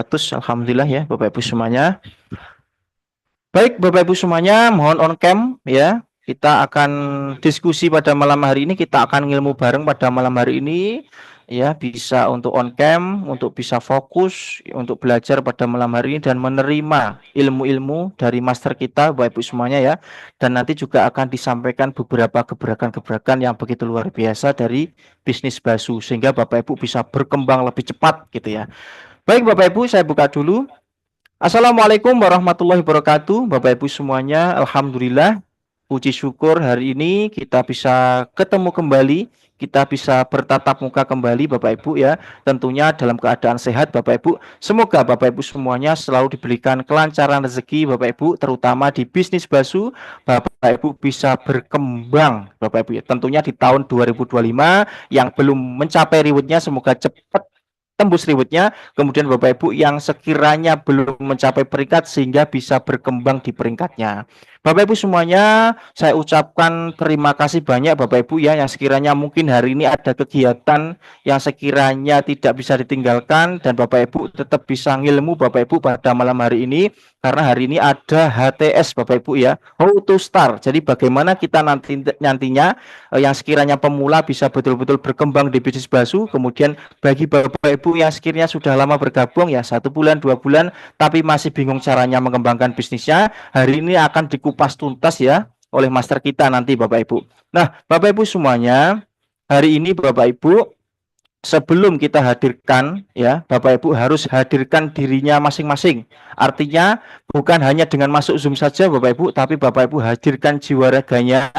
Alhamdulillah ya Bapak Ibu semuanya. Baik Bapak Ibu semuanya, mohon on cam ya. Kita akan diskusi pada malam hari ini, kita akan ngilmu bareng pada malam hari ini ya, bisa untuk on cam, untuk bisa fokus untuk belajar pada malam hari ini dan menerima ilmu-ilmu dari master kita Bapak Ibu semuanya ya. Dan nanti juga akan disampaikan beberapa gebrakan-gebrakan yang begitu luar biasa dari bisnis Basu sehingga Bapak Ibu bisa berkembang lebih cepat gitu ya. Baik Bapak Ibu, saya buka dulu. Assalamualaikum warahmatullahi wabarakatuh, Bapak Ibu semuanya. Alhamdulillah, puji syukur hari ini kita bisa ketemu kembali, kita bisa bertatap muka kembali, Bapak Ibu ya. Tentunya dalam keadaan sehat, Bapak Ibu. Semoga Bapak Ibu semuanya selalu diberikan kelancaran rezeki, Bapak Ibu, terutama di bisnis Basu. Bapak Ibu bisa berkembang, Bapak Ibu ya. Tentunya di tahun 2025 yang belum mencapai rewardnya, semoga cepat tembus rewardnya. Kemudian Bapak Ibu yang sekiranya belum mencapai peringkat sehingga bisa berkembang di peringkatnya. Bapak Ibu semuanya, saya ucapkan terima kasih banyak Bapak Ibu ya yang sekiranya mungkin hari ini ada kegiatan yang sekiranya tidak bisa ditinggalkan dan Bapak Ibu tetap bisa ngilmu Bapak Ibu pada malam hari ini karena hari ini ada HTS Bapak Ibu ya, How to Start. Jadi bagaimana kita nantinya yang sekiranya pemula bisa betul-betul berkembang di bisnis Basu, kemudian bagi Bapak Ibu yang sekiranya sudah lama bergabung ya 1 bulan 2 bulan tapi masih bingung caranya mengembangkan bisnisnya, hari ini akan dikupas tuntas ya oleh master kita nanti Bapak Ibu. Nah Bapak Ibu semuanya, hari ini Bapak Ibu sebelum kita hadirkan ya Bapak Ibu harus hadirkan dirinya masing-masing. Artinya bukan hanya dengan masuk Zoom saja Bapak Ibu, tapi Bapak Ibu hadirkan jiwa raganya.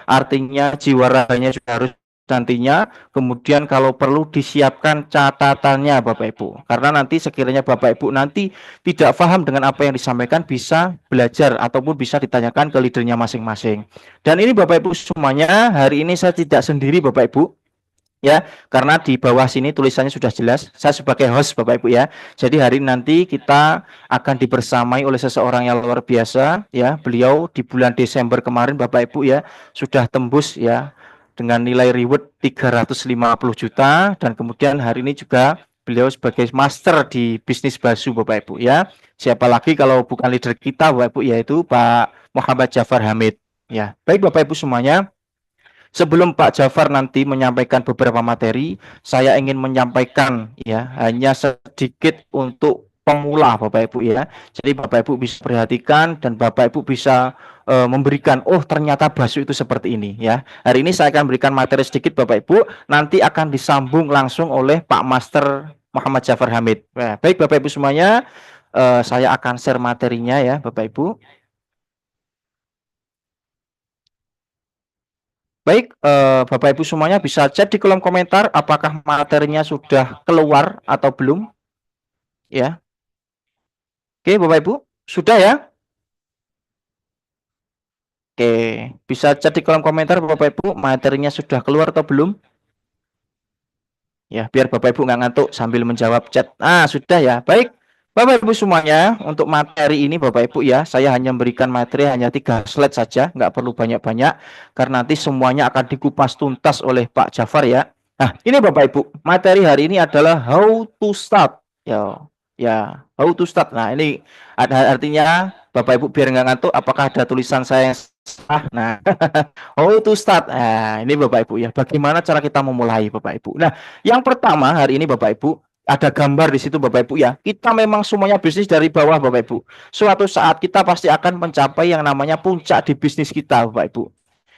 Artinya jiwa raganya juga harus nantinya, kemudian kalau perlu disiapkan catatannya Bapak Ibu. Karena nanti sekiranya Bapak Ibu nanti tidak paham dengan apa yang disampaikan, bisa belajar ataupun bisa ditanyakan ke leadernya masing-masing. Dan ini Bapak Ibu semuanya, hari ini saya tidak sendiri Bapak Ibu ya, karena di bawah sini tulisannya sudah jelas saya sebagai host Bapak Ibu ya. Jadi hari ini nanti kita akan dibersamai oleh seseorang yang luar biasa ya. Beliau di bulan Desember kemarin Bapak Ibu ya sudah tembus ya dengan nilai reward 350 juta dan kemudian hari ini juga beliau sebagai master di bisnis Basu Bapak Ibu ya. Siapa lagi kalau bukan leader kita Bapak Ibu, yaitu Pak Muhammad Jafar Hamid ya. Baik Bapak Ibu semuanya, sebelum Pak Jafar nanti menyampaikan beberapa materi, saya ingin menyampaikan ya hanya sedikit untuk pemula Bapak Ibu ya. Jadi Bapak Ibu bisa perhatikan dan Bapak Ibu bisa memberikan, oh ternyata Basu itu seperti ini ya. Hari ini saya akan berikan materi sedikit Bapak Ibu, nanti akan disambung langsung oleh Pak Master Muhammad Jafar Hamid. Nah, baik Bapak Ibu semuanya, saya akan share materinya ya Bapak Ibu. Baik, Bapak Ibu semuanya bisa chat di kolom komentar apakah materinya sudah keluar atau belum ya. Oke, Bapak Ibu, sudah ya? Oke, bisa chat di kolom komentar Bapak Ibu materinya sudah keluar atau belum? Ya, biar Bapak Ibu nggak ngantuk sambil menjawab chat. Ah, sudah ya. Baik, Bapak Ibu semuanya, untuk materi ini Bapak Ibu ya, saya hanya memberikan materi hanya 3 slide saja, nggak perlu banyak-banyak, karena nanti semuanya akan dikupas tuntas oleh Pak Jafar ya. Nah, ini Bapak Ibu, materi hari ini adalah how to start. Ya, how to start. Nah, ini artinya Bapak Ibu biar nggak ngantuk, apakah ada tulisan saya yang salah? Nah, how to start. Nah, ini Bapak Ibu ya, bagaimana cara kita memulai Bapak Ibu. Nah, yang pertama hari ini Bapak Ibu, ada gambar di situ Bapak Ibu ya. Kita memang semuanya bisnis dari bawah Bapak Ibu. Suatu saat kita pasti akan mencapai yang namanya puncak di bisnis kita Bapak Ibu.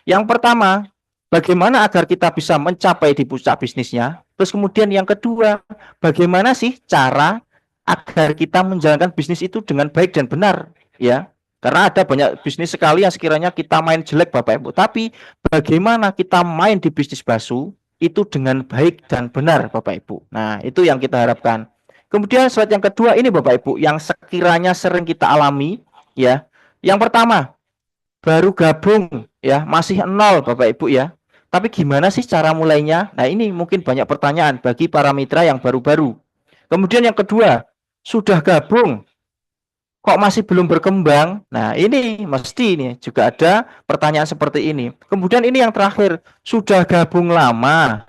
Yang pertama, bagaimana agar kita bisa mencapai di puncak bisnisnya? Terus kemudian yang kedua, bagaimana sih cara agar kita menjalankan bisnis itu dengan baik dan benar ya? Karena ada banyak bisnis sekali yang sekiranya kita main jelek Bapak Ibu, tapi bagaimana kita main di bisnis Basu itu dengan baik dan benar Bapak Ibu. Nah, itu yang kita harapkan. Kemudian slide yang kedua ini Bapak Ibu yang sekiranya sering kita alami ya. Yang pertama, baru gabung ya, masih nol Bapak Ibu ya. Tapi gimana sih cara mulainya? Nah, ini mungkin banyak pertanyaan bagi para mitra yang baru-baru. Kemudian yang kedua, sudah gabung kok masih belum berkembang? Nah, ini mesti ini juga ada pertanyaan seperti ini. Kemudian ini yang terakhir, sudah gabung lama,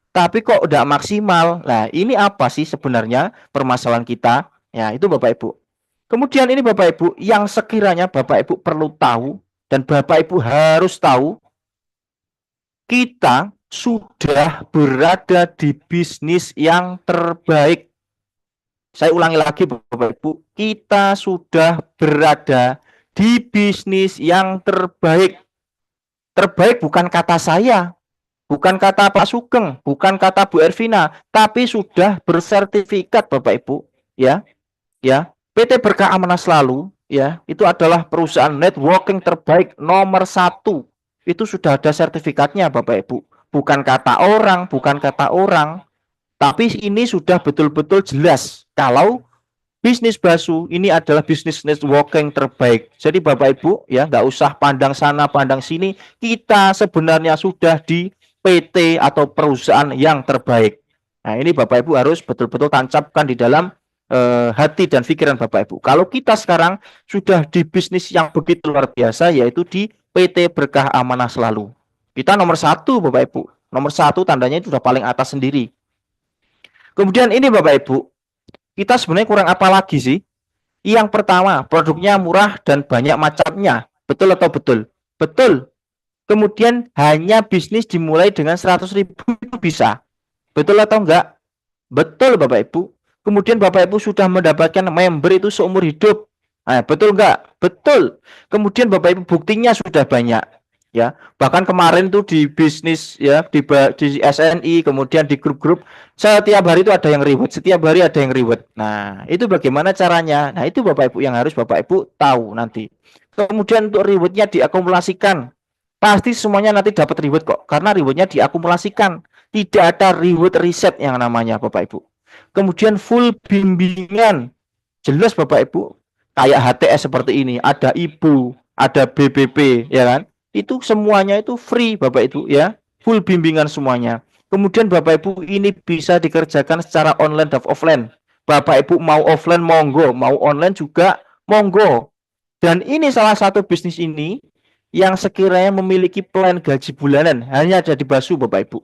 tapi kok udah maksimal. Nah, ini apa sih sebenarnya permasalahan kita? Ya, itu Bapak Ibu. Kemudian ini Bapak Ibu, yang sekiranya Bapak Ibu perlu tahu dan Bapak Ibu harus tahu, kita sudah berada di bisnis yang terbaik. Saya ulangi lagi Bapak Ibu, kita sudah berada di bisnis yang terbaik. Terbaik bukan kata saya, bukan kata Pak Sugeng, bukan kata Bu Ervina, tapi sudah bersertifikat Bapak Ibu, ya. Ya, PT Berkah Amanah Selalu, ya, itu adalah perusahaan networking terbaik nomor 1. Itu sudah ada sertifikatnya Bapak Ibu. Bukan kata orang, bukan kata orang, tapi ini sudah betul-betul jelas kalau bisnis Basu ini adalah bisnis networking terbaik. Jadi Bapak Ibu ya nggak usah pandang sana pandang sini, kita sebenarnya sudah di PT atau perusahaan yang terbaik. Nah ini Bapak Ibu harus betul-betul tancapkan di dalam hati dan pikiran Bapak Ibu. Kalau kita sekarang sudah di bisnis yang begitu luar biasa, yaitu di PT Berkah Amanah Selalu. Kita nomor 1 Bapak Ibu. Nomor 1 tandanya itu sudah paling atas sendiri. Kemudian ini Bapak Ibu, kita sebenarnya kurang apa lagi sih? Yang pertama, produknya murah dan banyak macamnya. Betul atau betul? Betul. Kemudian hanya bisnis dimulai dengan 100.000 itu bisa. Betul atau enggak? Betul Bapak Ibu. Kemudian Bapak Ibu sudah mendapatkan member itu seumur hidup. Nah, betul enggak? Betul. Kemudian Bapak Ibu buktinya sudah banyak. Ya, bahkan kemarin tuh di bisnis ya di SNI, kemudian di grup-grup setiap hari itu ada yang reward, setiap hari ada yang reward. Nah, itu bagaimana caranya? Nah, itu Bapak Ibu yang harus Bapak Ibu tahu nanti. Kemudian untuk rewardnya diakumulasikan. Pasti semuanya nanti dapat reward kok, karena rewardnya diakumulasikan. Tidak ada reward reset yang namanya Bapak Ibu. Kemudian full bimbingan. Jelas Bapak Ibu, kayak HTS seperti ini, ada Ibu, ada BBP, ya kan? Itu semuanya itu free Bapak Ibu ya, full bimbingan semuanya. Kemudian Bapak Ibu ini bisa dikerjakan secara online dan offline. Bapak Ibu mau offline monggo, mau online juga monggo. Dan ini salah satu bisnis ini yang sekiranya memiliki plan gaji bulanan hanya ada di Basu Bapak Ibu.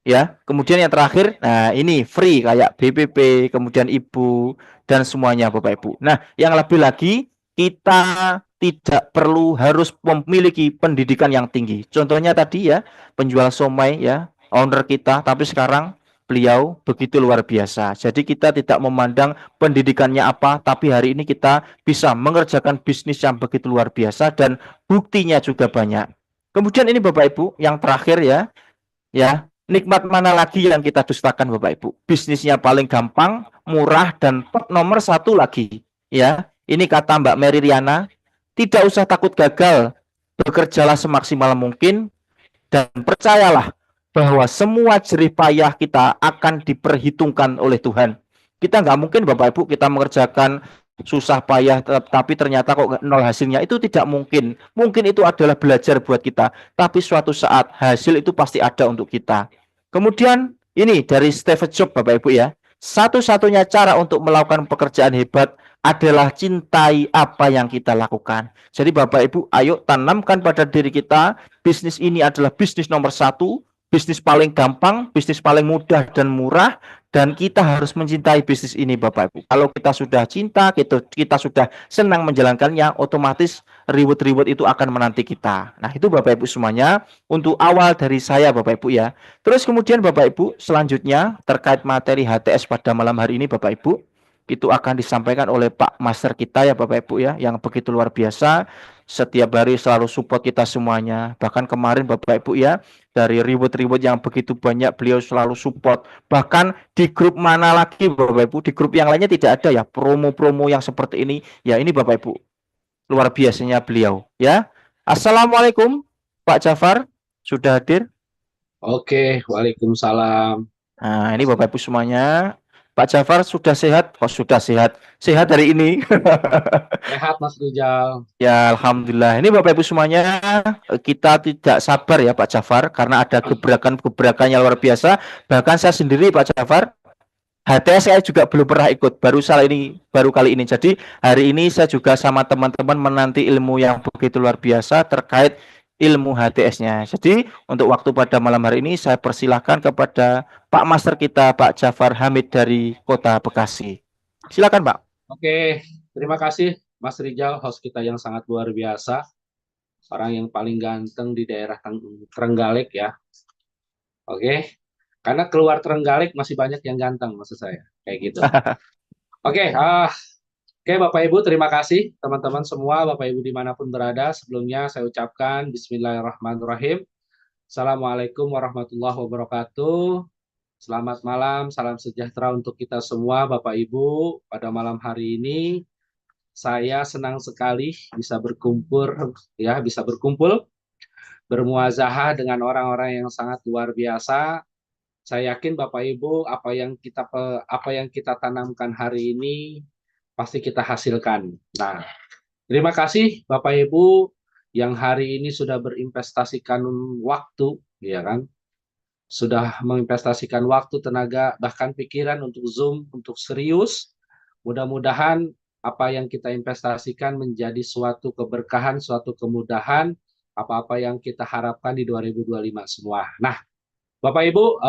Ya, kemudian yang terakhir, nah ini free kayak BPP, kemudian Ibu dan semuanya Bapak Ibu. Nah, yang lebih lagi kita tidak perlu harus memiliki pendidikan yang tinggi. Contohnya tadi ya, penjual somai ya, owner kita, tapi sekarang beliau begitu luar biasa. Jadi kita tidak memandang pendidikannya apa, tapi hari ini kita bisa mengerjakan bisnis yang begitu luar biasa dan buktinya juga banyak. Kemudian ini Bapak Ibu, yang terakhir ya, nikmat mana lagi yang kita dustakan Bapak Ibu? Bisnisnya paling gampang, murah, dan nomor 1 lagi. Ya, ini kata Mbak Mary Riana, tidak usah takut gagal, bekerjalah semaksimal mungkin, dan percayalah bahwa semua jerih payah kita akan diperhitungkan oleh Tuhan. Kita nggak mungkin Bapak Ibu kita mengerjakan susah payah tapi ternyata kok nol hasilnya, itu tidak mungkin. Mungkin itu adalah belajar buat kita, tapi suatu saat hasil itu pasti ada untuk kita. Kemudian ini dari Steve Jobs Bapak Ibu ya, satu-satunya cara untuk melakukan pekerjaan hebat adalah cintai apa yang kita lakukan. Jadi Bapak Ibu, ayo tanamkan pada diri kita, bisnis ini adalah bisnis nomor 1, bisnis paling gampang, bisnis paling mudah dan murah, dan kita harus mencintai bisnis ini Bapak Ibu. Kalau kita sudah cinta, kita sudah senang menjalankannya, otomatis reward-reward itu akan menanti kita. Nah itu Bapak Ibu semuanya untuk awal dari saya Bapak Ibu ya. Terus kemudian Bapak Ibu selanjutnya terkait materi HTS pada malam hari ini Bapak Ibu, itu akan disampaikan oleh Pak Master kita ya Bapak Ibu ya, yang begitu luar biasa, setiap hari selalu support kita semuanya. Bahkan kemarin Bapak Ibu ya, dari reward-reward yang begitu banyak beliau selalu support. Bahkan di grup mana lagi Bapak Ibu, di grup yang lainnya tidak ada ya promo-promo yang seperti ini. Ya ini Bapak Ibu, luar biasanya beliau ya. Assalamualaikum Pak Jafar, sudah hadir? Oke, waalaikumsalam. Nah ini Bapak Ibu semuanya, Pak Jafar sudah sehat? Oh sudah sehat. Sehat hari ini. Sehat Mas Rijal. Ya Alhamdulillah. Ini Bapak Ibu semuanya, kita tidak sabar ya Pak Jafar, karena ada gebrakan-gebrakan yang luar biasa. Bahkan saya sendiri Pak Jafar, HTS saya juga belum pernah ikut, baru kali ini. Jadi hari ini saya juga sama teman-teman menanti ilmu yang begitu luar biasa terkait ilmu HTS-nya. Jadi untuk waktu pada malam hari ini saya persilahkan kepada Pak Master kita, Pak Jafar Hamid dari Kota Bekasi. Silakan Pak. Oke, terima kasih Mas Rijal, host kita yang sangat luar biasa, orang yang paling ganteng di daerah Trenggalek ya. Oke, karena keluar Trenggalek masih banyak yang ganteng maksud saya, kayak gitu. Oke, oke Bapak Ibu, terima kasih teman-teman semua, Bapak Ibu dimanapun berada. Sebelumnya saya ucapkan Bismillahirrahmanirrahim. Assalamualaikum warahmatullahi wabarakatuh. Selamat malam, salam sejahtera untuk kita semua, Bapak Ibu. Pada malam hari ini, saya senang sekali bisa berkumpul, bermuazahah dengan orang-orang yang sangat luar biasa. Saya yakin Bapak Ibu, apa yang kita tanamkan hari ini pasti kita hasilkan. Nah, terima kasih Bapak Ibu yang hari ini sudah berinvestasikan waktu, ya kan? Sudah menginvestasikan waktu, tenaga, bahkan pikiran untuk Zoom, untuk serius. Mudah-mudahan apa yang kita investasikan menjadi suatu keberkahan, suatu kemudahan, apa-apa yang kita harapkan di 2025 semua. Nah, Bapak Ibu,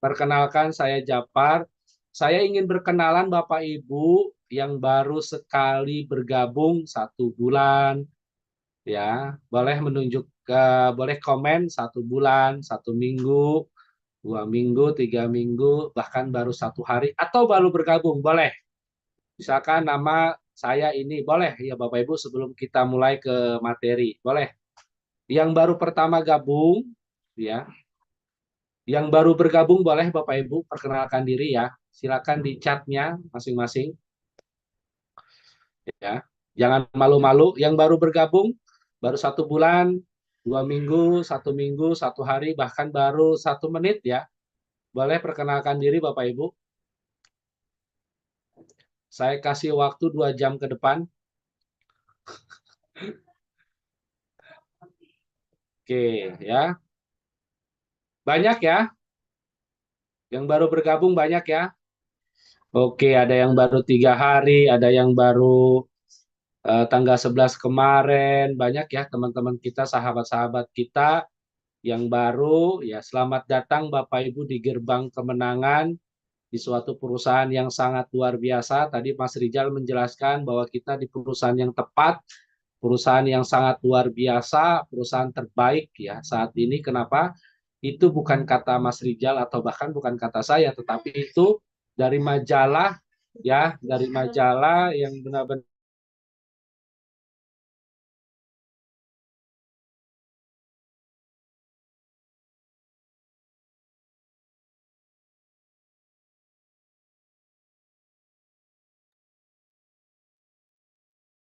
perkenalkan saya Japar. Saya ingin berkenalan Bapak Ibu yang baru sekali bergabung 1 bulan, ya boleh komen 1 bulan, 1 minggu, 2 minggu, 3 minggu, bahkan baru 1 hari atau baru bergabung boleh. Misalkan nama saya ini boleh ya Bapak Ibu, sebelum kita mulai ke materi boleh. Yang baru pertama gabung, ya, yang baru bergabung boleh Bapak Ibu perkenalkan diri ya. Silakan di chatnya masing-masing ya. Jangan malu-malu. Yang baru bergabung baru 1 bulan, 2 minggu, 1 minggu, 1 hari, bahkan baru 1 menit ya. Boleh perkenalkan diri Bapak Ibu. Saya kasih waktu 2 jam ke depan. Oke ya. Banyak ya. Yang baru bergabung banyak ya. Oke, ada yang baru 3 hari, ada yang baru tanggal 11 kemarin. Banyak ya teman-teman kita, sahabat-sahabat kita yang baru. Ya, selamat datang Bapak Ibu di gerbang kemenangan di suatu perusahaan yang sangat luar biasa. Tadi Mas Rijal menjelaskan bahwa kita di perusahaan yang tepat, perusahaan yang sangat luar biasa, perusahaan terbaik ya saat ini. Kenapa? Itu bukan kata Mas Rijal atau bahkan bukan kata saya, tetapi itu dari majalah ya, dari majalah yang benar-benar.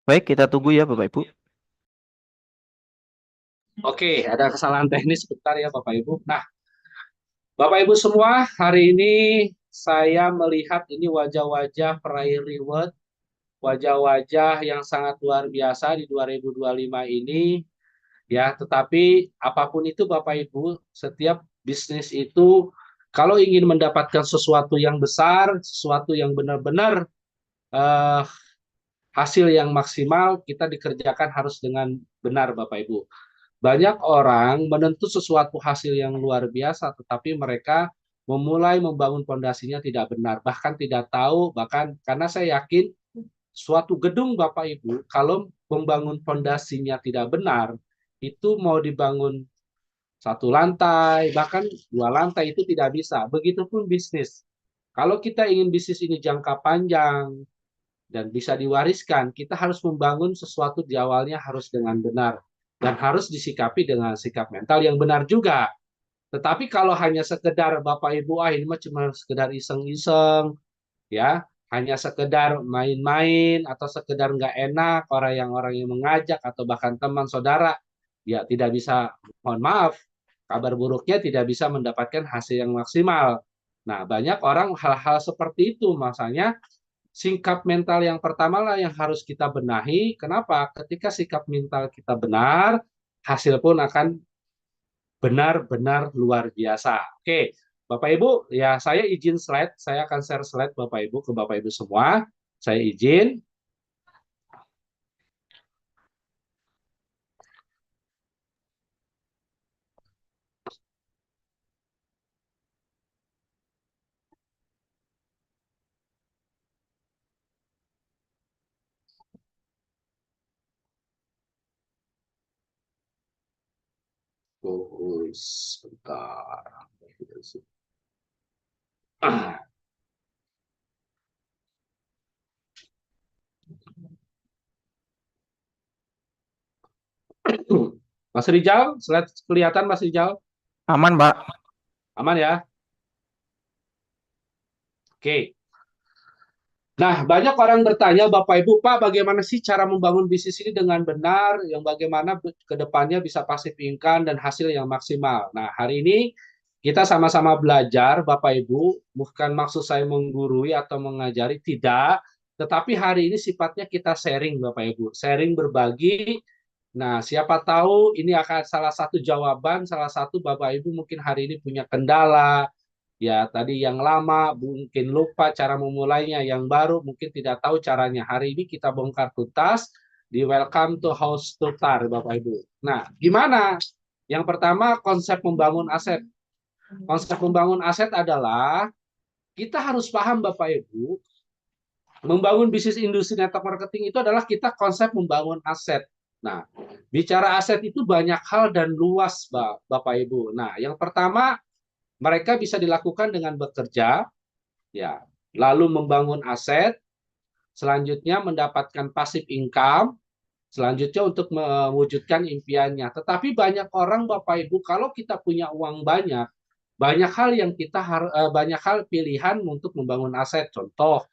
Baik, kita tunggu ya Bapak Ibu. Oke, ada kesalahan teknis sebentar ya Bapak Ibu. Nah, Bapak Ibu semua, hari ini saya melihat ini wajah-wajah peraih reward, wajah-wajah yang sangat luar biasa di 2025 ini. Ya, tetapi apapun itu Bapak Ibu, setiap bisnis itu kalau ingin mendapatkan sesuatu yang besar, sesuatu yang benar-benar eh, hasil yang maksimal, kita dikerjakan harus dengan benar Bapak Ibu. Banyak orang menuntut sesuatu hasil yang luar biasa, tetapi mereka memulai membangun pondasinya tidak benar, bahkan tidak tahu, bahkan karena saya yakin suatu gedung Bapak Ibu, kalau membangun pondasinya tidak benar, itu mau dibangun 1 lantai, bahkan 2 lantai itu tidak bisa. Begitupun bisnis. Kalau kita ingin bisnis ini jangka panjang dan bisa diwariskan, kita harus membangun sesuatu di awalnya harus dengan benar dan harus disikapi dengan sikap mental yang benar juga. Tetapi kalau hanya sekedar Bapak Ibu, ini mah cuma sekedar iseng-iseng, ya, hanya sekedar main-main atau sekedar nggak enak orang yang mengajak atau bahkan teman saudara, ya tidak bisa, mohon maaf, kabar buruknya tidak bisa mendapatkan hasil yang maksimal. Nah, banyak orang hal-hal seperti itu, makanya sikap mental yang pertama lah yang harus kita benahi. Kenapa? Ketika sikap mental kita benar, hasil pun akan benar-benar luar biasa. Oke, Bapak Ibu, ya saya izin slide, saya akan share slide Bapak Ibu ke Bapak Ibu semua. Saya izin. Sebentar. Ah. Mas Rijal, slide kelihatan Mas Rijal? Aman, Pak. Aman ya? Oke. Nah, banyak orang bertanya, Bapak Ibu, Pak, bagaimana sih cara membangun bisnis ini dengan benar, yang bagaimana ke depannya bisa pasif income dan hasil yang maksimal. Nah, hari ini kita sama-sama belajar, Bapak Ibu, bukan maksud saya menggurui atau mengajari, tidak, tetapi hari ini sifatnya kita sharing, Bapak Ibu, sharing berbagi. Nah, siapa tahu ini akan salah satu jawaban, salah satu Bapak Ibu mungkin hari ini punya kendala, ya tadi yang lama mungkin lupa cara memulainya, yang baru mungkin tidak tahu caranya. Hari ini kita bongkar tuntas di Welcome to House to Tar, Bapak Ibu. Nah, gimana? Yang pertama, konsep membangun aset. Konsep membangun aset adalah kita harus paham, Bapak Ibu, membangun bisnis industri network marketing itu adalah kita konsep membangun aset. Nah, bicara aset itu banyak hal dan luas, Bapak Ibu. Nah, yang pertama, mereka bisa dilakukan dengan bekerja, ya, lalu membangun aset, selanjutnya mendapatkan passive income, selanjutnya untuk mewujudkan impiannya. Tetapi banyak orang, Bapak Ibu, kalau kita punya uang banyak, banyak hal yang kita harus, banyak hal pilihan untuk membangun aset. Contoh,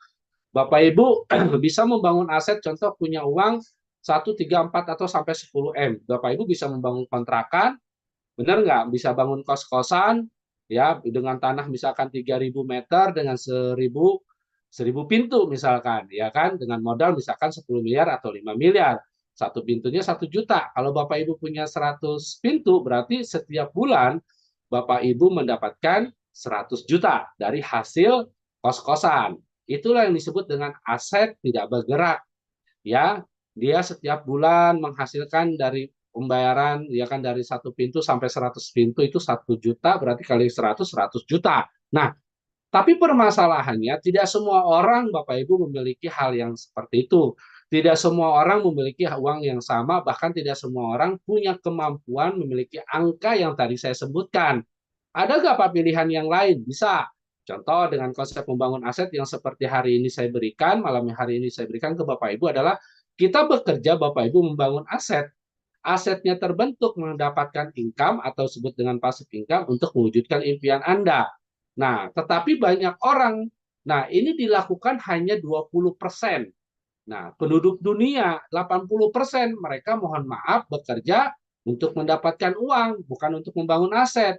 Bapak Ibu bisa membangun aset, contoh punya uang 1, 3, 4 atau sampai 10 M. Bapak Ibu bisa membangun kontrakan, benar nggak? Bisa bangun kos-kosan, ya dengan tanah misalkan 3.000 meter dengan 1.000 pintu misalkan, ya kan? Dengan modal misalkan 10 miliar atau 5 miliar. Satu pintunya 1 juta. Kalau Bapak Ibu punya 100 pintu, berarti setiap bulan Bapak Ibu mendapatkan 100 juta dari hasil kos-kosan. Itulah yang disebut dengan aset tidak bergerak. Ya, dia setiap bulan menghasilkan dari pembayaran, ya kan, dari 1 pintu sampai 100 pintu itu 1 juta, berarti kali 100 juta. Nah, tapi permasalahannya tidak semua orang, Bapak Ibu, memiliki hal yang seperti itu. Tidak semua orang memiliki uang yang sama, bahkan tidak semua orang punya kemampuan memiliki angka yang tadi saya sebutkan. Ada nggak Pak pilihan yang lain? Bisa. Contoh dengan konsep membangun aset yang seperti hari ini saya berikan, malam hari ini saya berikan ke Bapak Ibu adalah kita bekerja, Bapak Ibu, membangun aset. Asetnya terbentuk mendapatkan income atau sebut dengan passive income untuk mewujudkan impian Anda. Nah, tetapi banyak orang, nah ini dilakukan hanya 20%. Nah, penduduk dunia 80% mereka mohon maaf bekerja untuk mendapatkan uang, bukan untuk membangun aset.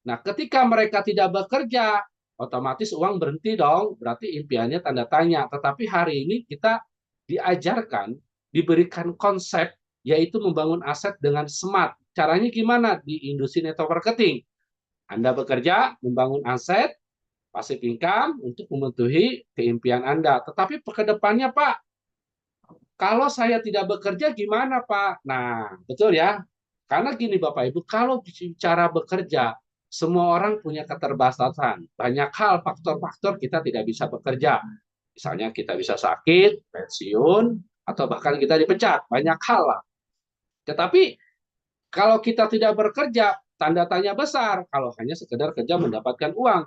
Nah, ketika mereka tidak bekerja, otomatis uang berhenti dong, berarti impiannya tanda tanya. Tetapi hari ini kita diajarkan, diberikan konsep, yaitu membangun aset dengan smart. Caranya gimana? Di industri network marketing. Anda bekerja, membangun aset, passive income untuk memenuhi keimpian Anda. Tetapi ke depannya, Pak, kalau saya tidak bekerja gimana, Pak? Nah, betul ya. Karena gini Bapak Ibu, kalau bicara bekerja, semua orang punya keterbatasan. Banyak hal, faktor-faktor kita tidak bisa bekerja. Misalnya kita bisa sakit, pensiun, atau bahkan kita dipecat. Banyak hal lah. Tetapi kalau kita tidak bekerja, tanda tanya besar. Kalau hanya sekedar kerja mendapatkan uang.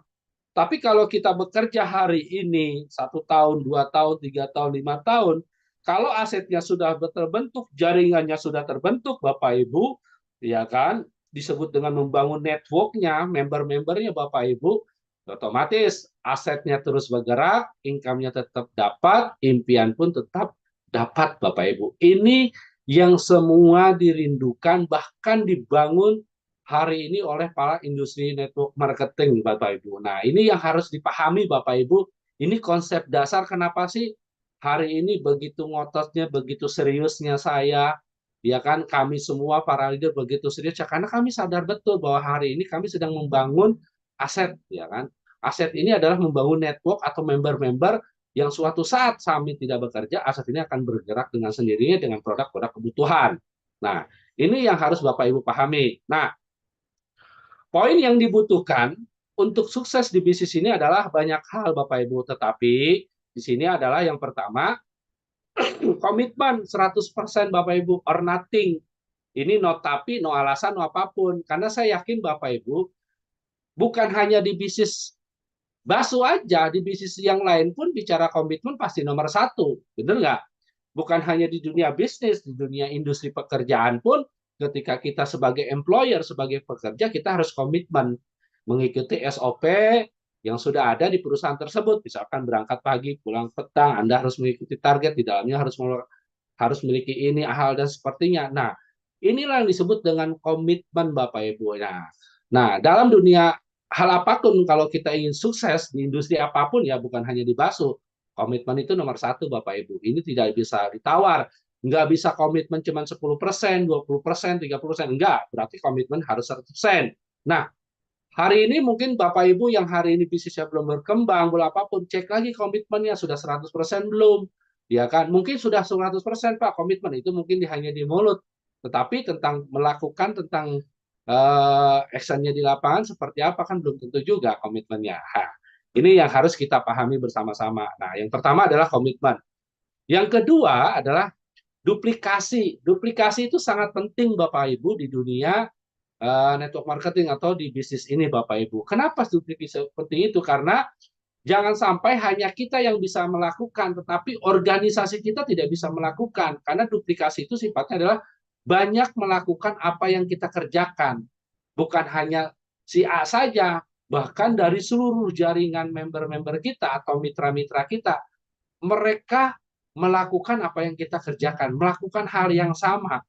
Tapi kalau kita bekerja hari ini, 1 tahun, 2 tahun, 3 tahun, 5 tahun, kalau asetnya sudah terbentuk, jaringannya sudah terbentuk, Bapak Ibu, ya kan, disebut dengan membangun networknya, member-membernya Bapak Ibu, otomatis asetnya terus bergerak, income-nya tetap dapat, impian pun tetap dapat Bapak Ibu. Ini yang semua dirindukan, bahkan dibangun hari ini oleh para industri network marketing, Bapak Ibu. Nah, ini yang harus dipahami, Bapak Ibu. Ini konsep dasar kenapa sih hari ini begitu ngototnya, begitu seriusnya saya, ya kan, kami semua para leader begitu serius, ya karena kami sadar betul bahwa hari ini kami sedang membangun aset, ya kan. Aset ini adalah membangun network atau member-member yang suatu saat kami tidak bekerja, aset ini akan bergerak dengan sendirinya dengan produk-produk kebutuhan. Nah, ini yang harus Bapak Ibu pahami. Nah, poin yang dibutuhkan untuk sukses di bisnis ini adalah banyak hal Bapak Ibu, tetapi di sini adalah yang pertama, komitmen 100% Bapak Ibu, or nothing. Ini no tapi, no alasan, no apapun. Karena saya yakin Bapak Ibu, bukan hanya di bisnis bakso aja, di bisnis yang lain pun bicara komitmen pasti nomor satu. Bener nggak? Bukan hanya di dunia bisnis, di dunia industri pekerjaan pun, ketika kita sebagai employer, sebagai pekerja, kita harus komitmen mengikuti SOP yang sudah ada di perusahaan tersebut. Misalkan berangkat pagi, pulang petang, Anda harus mengikuti target, di dalamnya harus memiliki ini, hal dan sepertinya. Nah, inilah yang disebut dengan komitmen Bapak Ibu. Nah, dalam dunia hal apapun, kalau kita ingin sukses di industri apapun ya, bukan hanya di bakso, komitmen itu nomor satu Bapak Ibu. Ini tidak bisa ditawar. Nggak bisa komitmen cuma 10%, 20%, 30%. Enggak, berarti komitmen harus 100%. Nah, hari ini mungkin Bapak Ibu yang hari ini bisnisnya belum berkembang, belum apapun, cek lagi komitmennya sudah 100% belum. Ya kan? Mungkin sudah 100% Pak komitmen itu mungkin hanya di mulut. Tetapi tentang melakukan, tentang actionnya di lapangan seperti apa kan belum tentu juga komitmennya. Ini yang harus kita pahami bersama-sama. Nah, yang pertama adalah komitmen. Yang kedua adalah duplikasi. Duplikasi itu sangat penting Bapak Ibu di dunia network marketing atau di bisnis ini Bapak Ibu. Kenapa duplikasi seperti itu? Karena jangan sampai hanya kita yang bisa melakukan, tetapi organisasi kita tidak bisa melakukan. Karena duplikasi itu sifatnya adalah banyak melakukan apa yang kita kerjakan. Bukan hanya si A saja, bahkan dari seluruh jaringan member-member kita atau mitra-mitra kita, mereka melakukan apa yang kita kerjakan, melakukan hal yang sama,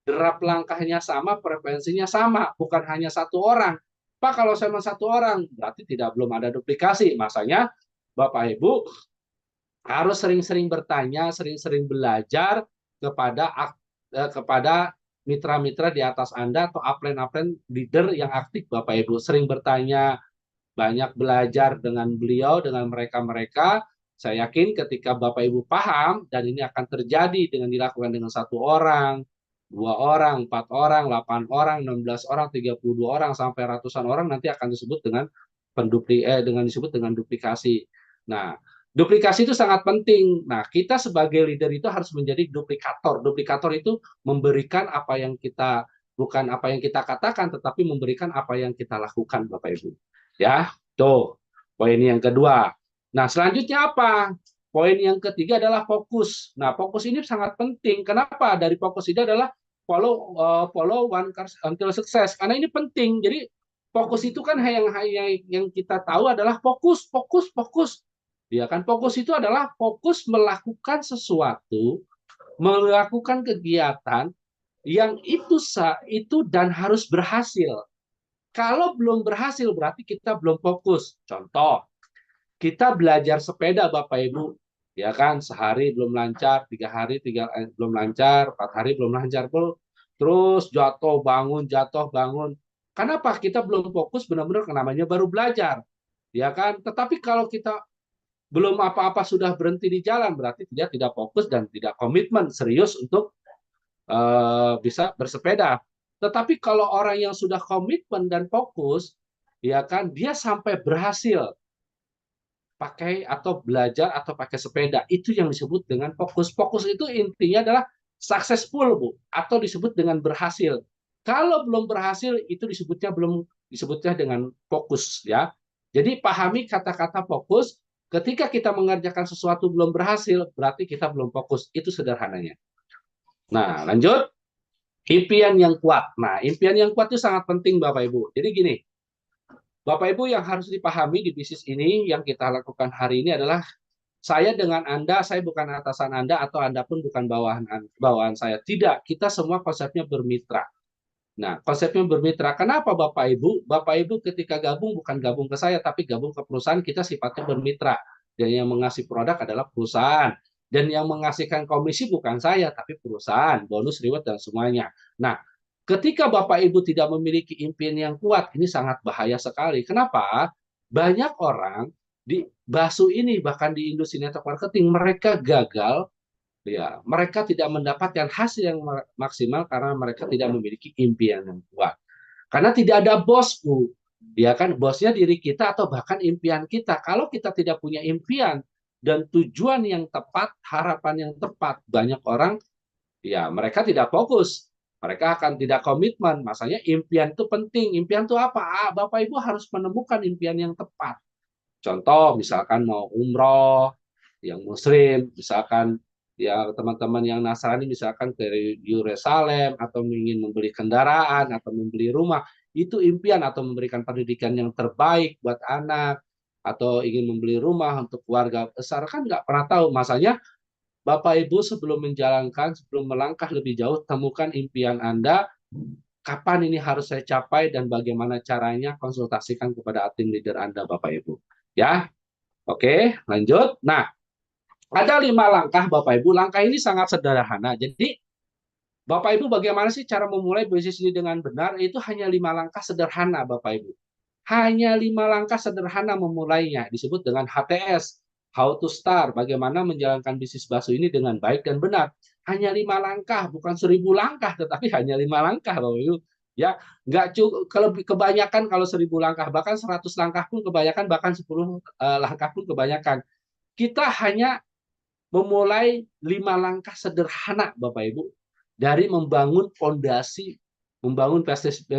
derap langkahnya sama, frekuensinya sama, bukan hanya satu orang. Pak, kalau sama satu orang, berarti tidak belum ada duplikasi. Masanya, Bapak Ibu harus sering-sering bertanya, sering-sering belajar kepada mitra-mitra di atas Anda atau upline-upline leader yang aktif, Bapak Ibu. Sering bertanya, banyak belajar dengan beliau, dengan mereka-mereka. Saya yakin ketika Bapak Ibu paham, dan ini akan terjadi dengan dilakukan dengan satu orang, dua orang, empat orang, 8 orang, 16 orang, 32 orang, sampai ratusan orang, nanti akan disebut dengan disebut dengan duplikasi. Nah, duplikasi itu sangat penting. Nah, kita sebagai leader itu harus menjadi duplikator. Duplikator itu memberikan apa yang kita, bukan apa yang kita katakan, tetapi memberikan apa yang kita lakukan, Bapak Ibu. Ya, tuh poin yang kedua. Nah, selanjutnya apa? Poin yang ketiga adalah fokus. Nah, fokus ini sangat penting. Kenapa? Dari fokus ini adalah follow one course until success. Karena ini penting. Jadi fokus itu kan yang kita tahu adalah fokus, fokus, fokus. Ya kan? Fokus itu adalah fokus melakukan sesuatu, melakukan kegiatan yang itu dan harus berhasil. Kalau belum berhasil berarti kita belum fokus. Contoh, kita belajar sepeda Bapak Ibu, ya kan, sehari belum lancar, 3 hari belum lancar, 4 hari belum lancar, terus jatuh bangun. Kenapa? Kita belum fokus benar-benar, namanya baru belajar, ya kan. Tetapi kalau kita belum apa-apa sudah berhenti di jalan, berarti dia tidak fokus dan tidak komitmen serius untuk bisa bersepeda. Tetapi kalau orang yang sudah komitmen dan fokus, ya kan, dia sampai berhasil pakai atau belajar atau pakai sepeda, itu yang disebut dengan fokus. Fokus itu intinya adalah successful, Bu, atau disebut dengan berhasil. Kalau belum berhasil itu disebutnya dengan fokus, ya. Jadi pahami kata-kata fokus. Ketika kita mengerjakan sesuatu belum berhasil, berarti kita belum fokus. Itu sederhananya. Nah, lanjut. Impian yang kuat. Nah, impian yang kuat itu sangat penting, Bapak Ibu. Jadi gini, Bapak Ibu yang harus dipahami di bisnis ini yang kita lakukan hari ini adalah saya dengan Anda, saya bukan atasan Anda atau Anda pun bukan bawahan saya. Tidak, kita semua konsepnya bermitra. Nah, konsepnya bermitra. Kenapa Bapak Ibu? Bapak Ibu ketika gabung bukan gabung ke saya, tapi gabung ke perusahaan, kita sifatnya bermitra. Dan yang mengasih produk adalah perusahaan. Dan yang mengasihkan komisi bukan saya, tapi perusahaan, bonus, reward, dan semuanya. Nah, ketika Bapak Ibu tidak memiliki impian yang kuat, ini sangat bahaya sekali. Kenapa? Banyak orang di BASU ini, bahkan di industri network marketing, mereka gagal, ya, mereka tidak mendapatkan hasil yang maksimal karena mereka tidak memiliki impian yang kuat. Karena tidak ada bos, Bu. Ya kan, bosnya diri kita atau bahkan impian kita. Kalau kita tidak punya impian dan tujuan yang tepat, harapan yang tepat, banyak orang ya mereka tidak fokus. Mereka akan tidak komitmen. Masanya impian itu penting. Impian itu apa? Bapak Ibu harus menemukan impian yang tepat. Contoh, misalkan mau umroh, yang Muslim, misalkan ya teman-teman yang Nasrani, misalkan ke Yerusalem, atau ingin membeli kendaraan, atau membeli rumah, itu impian, atau memberikan pendidikan yang terbaik buat anak, atau ingin membeli rumah untuk keluarga besar, kan nggak pernah tahu. Masanya Bapak Ibu sebelum menjalankan, sebelum melangkah lebih jauh, temukan impian Anda, kapan ini harus saya capai dan bagaimana caranya, konsultasikan kepada tim leader Anda, Bapak Ibu. Ya, oke, lanjut. Nah, ada 5 langkah, Bapak Ibu. Langkah ini sangat sederhana. Jadi, Bapak Ibu bagaimana sih cara memulai bisnis ini dengan benar? Itu hanya 5 langkah sederhana, Bapak Ibu. Hanya 5 langkah sederhana memulainya. Disebut dengan HTS, How to Start. Bagaimana menjalankan bisnis bakso ini dengan baik dan benar. Hanya 5 langkah, bukan 1000 langkah, tetapi hanya 5 langkah, Bapak Ibu. Ya, nggak cukup. Kalau kebanyakan kalau 1000 langkah, bahkan 100 langkah pun kebanyakan, bahkan 10 langkah pun kebanyakan. Kita hanya memulai 5 langkah sederhana, Bapak Ibu, dari membangun fondasi, membangun